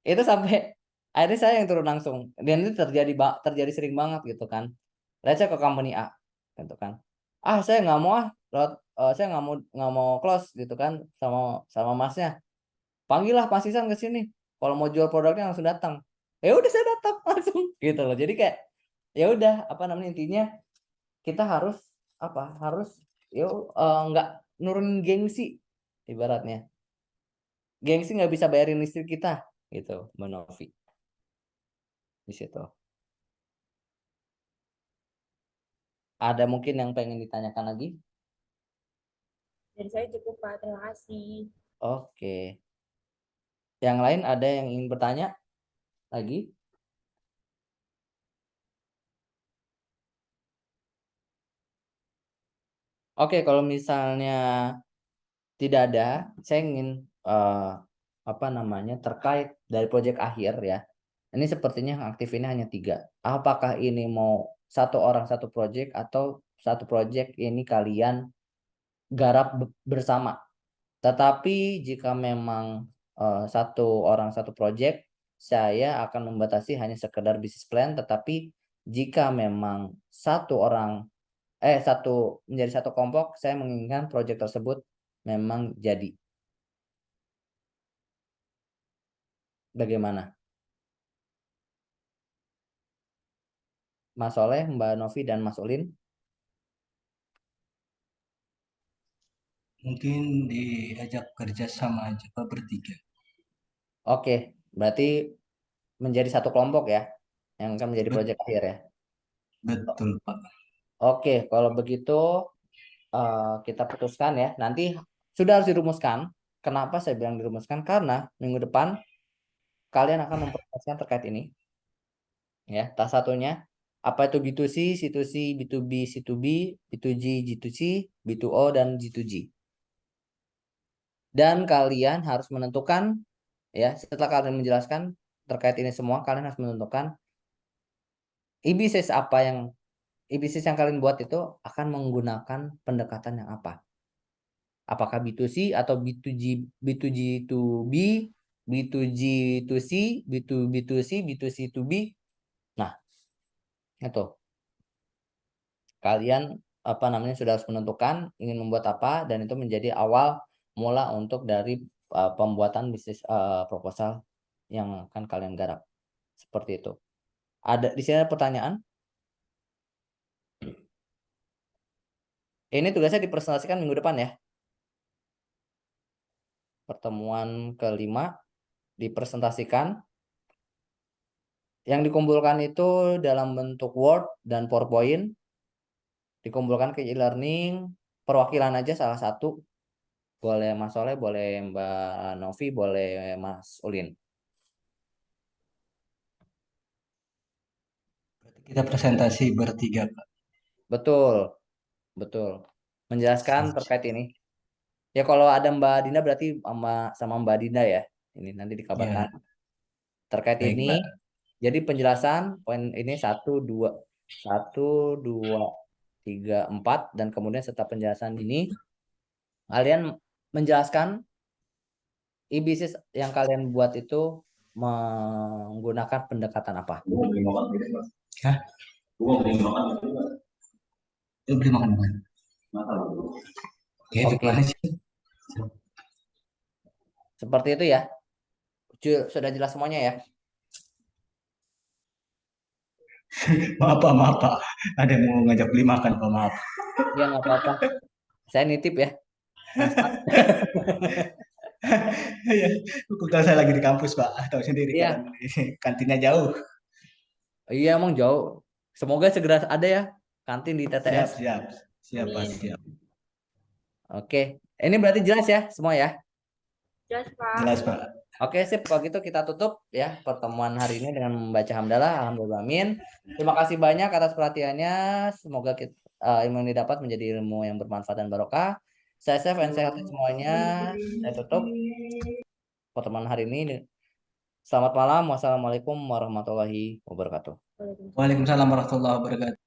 itu sampai akhirnya saya yang turun langsung dan itu terjadi sering banget gitu kan. Let's say ke company A gitu kan, saya nggak mau saya nggak mau close gitu kan sama sama masnya, panggillah Mas Isan ke sini kalau mau jual produknya langsung datang. Ya udah saya datang langsung gitu loh. Jadi kayak ya udah apa namanya intinya kita harus apa harus nggak nurunin gengsi ibaratnya. Gengsi nggak bisa bayarin listrik kita gitu Mbak Novi di situ. Ada mungkin yang pengen ditanyakan lagi? Dari saya cukup Pak, terima kasih. Oke. Yang lain ada yang ingin bertanya lagi? Oke, kalau misalnya tidak ada, saya ingin apa namanya terkait dari proyek akhir ya. Ini sepertinya yang aktif ini hanya 3. Apakah ini mau satu orang satu proyek atau satu proyek ini kalian garap bersama? Tetapi jika memang satu orang satu proyek, saya akan membatasi hanya sekedar bisnis plan. Tetapi jika memang menjadi satu kelompok, saya menginginkan proyek tersebut memang jadi. Bagaimana? Mas Soleh, Mbak Novi, dan Mas Ulin? Mungkin diajak kerja sama aja Pak bertiga. Oke, berarti menjadi satu kelompok ya, yang akan menjadi Bet- proyek akhir ya. Betul Pak. Oke, kalau begitu kita putuskan ya. Nanti sudah harus dirumuskan. Kenapa saya bilang dirumuskan? Karena minggu depan kalian akan mempromosikan terkait ini. Ya, salah satunya apa itu B2C, C2C, B2B, C2B, B2G, G2C, B2O, dan G2G. Dan kalian harus menentukan ya, setelah kalian menjelaskan terkait ini semua, kalian harus menentukan e-business e-business yang kalian buat itu akan menggunakan pendekatan yang apa? Apakah B2C atau B2G, B2G2B, B2G2C, B2B2C, B2C2B. Nah, itu kalian apa namanya sudah harus menentukan ingin membuat apa dan itu menjadi awal mula untuk dari pembuatan bisnis proposal yang akan kalian garap. Seperti itu. Ada di sini ada pertanyaan? Ini tugasnya dipresentasikan minggu depan ya. Pertemuan kelima dipresentasikan Yang dikumpulkan itu dalam bentuk Word dan PowerPoint, dikumpulkan ke e-learning, perwakilan aja salah satu. Boleh Mas Soleh, boleh Mbak Novi, boleh Mas Ulin. Berarti kita presentasi bertiga, Pak. Betul, betul. Menjelaskan terkait ini. Ya kalau ada Mbak Dinda berarti sama Mbak Dinda ya. Ini nanti dikabarkan. Ya, Terkait baik, ini, Pak. jadi penjelasan poin ini 1, 2, 3, 4 dan kemudian setelah penjelasan ini kalian menjelaskan e-bisnis yang kalian buat itu menggunakan pendekatan apa? Hah? Beli makan bukan? Ya, Oke, gimana sih? seperti itu ya. Sudah jelas semuanya ya. Maaf, Pak, maaf, Pak. Ada yang mau ngajak beli makan, Pak, maaf. Ya nggak apa-apa. Saya nitip ya. Mas. Ya, kalau saya lagi di kampus, Pak. Tahu sendiri kan, Iya, kantinnya jauh. iya emang jauh. Semoga segera ada ya kantin di TTS. Siap, siap. Siap, Pak, Amin. siap. Oke, ini berarti jelas ya semua ya. Jelas, Pak. Jelas, Pak. Oke, sip. Kalau gitu kita tutup ya pertemuan hari ini dengan membaca hamdalah. Alhamdulillah. Amin. Terima kasih banyak atas perhatiannya. Semoga ilmu yang didapat menjadi ilmu yang bermanfaat dan barokah. Saya safe and sehat semuanya. Saya tutup pertemuan hari ini. Selamat malam. Wassalamualaikum warahmatullahi wabarakatuh. Waalaikumsalam. Waalaikumsalam warahmatullahi wabarakatuh.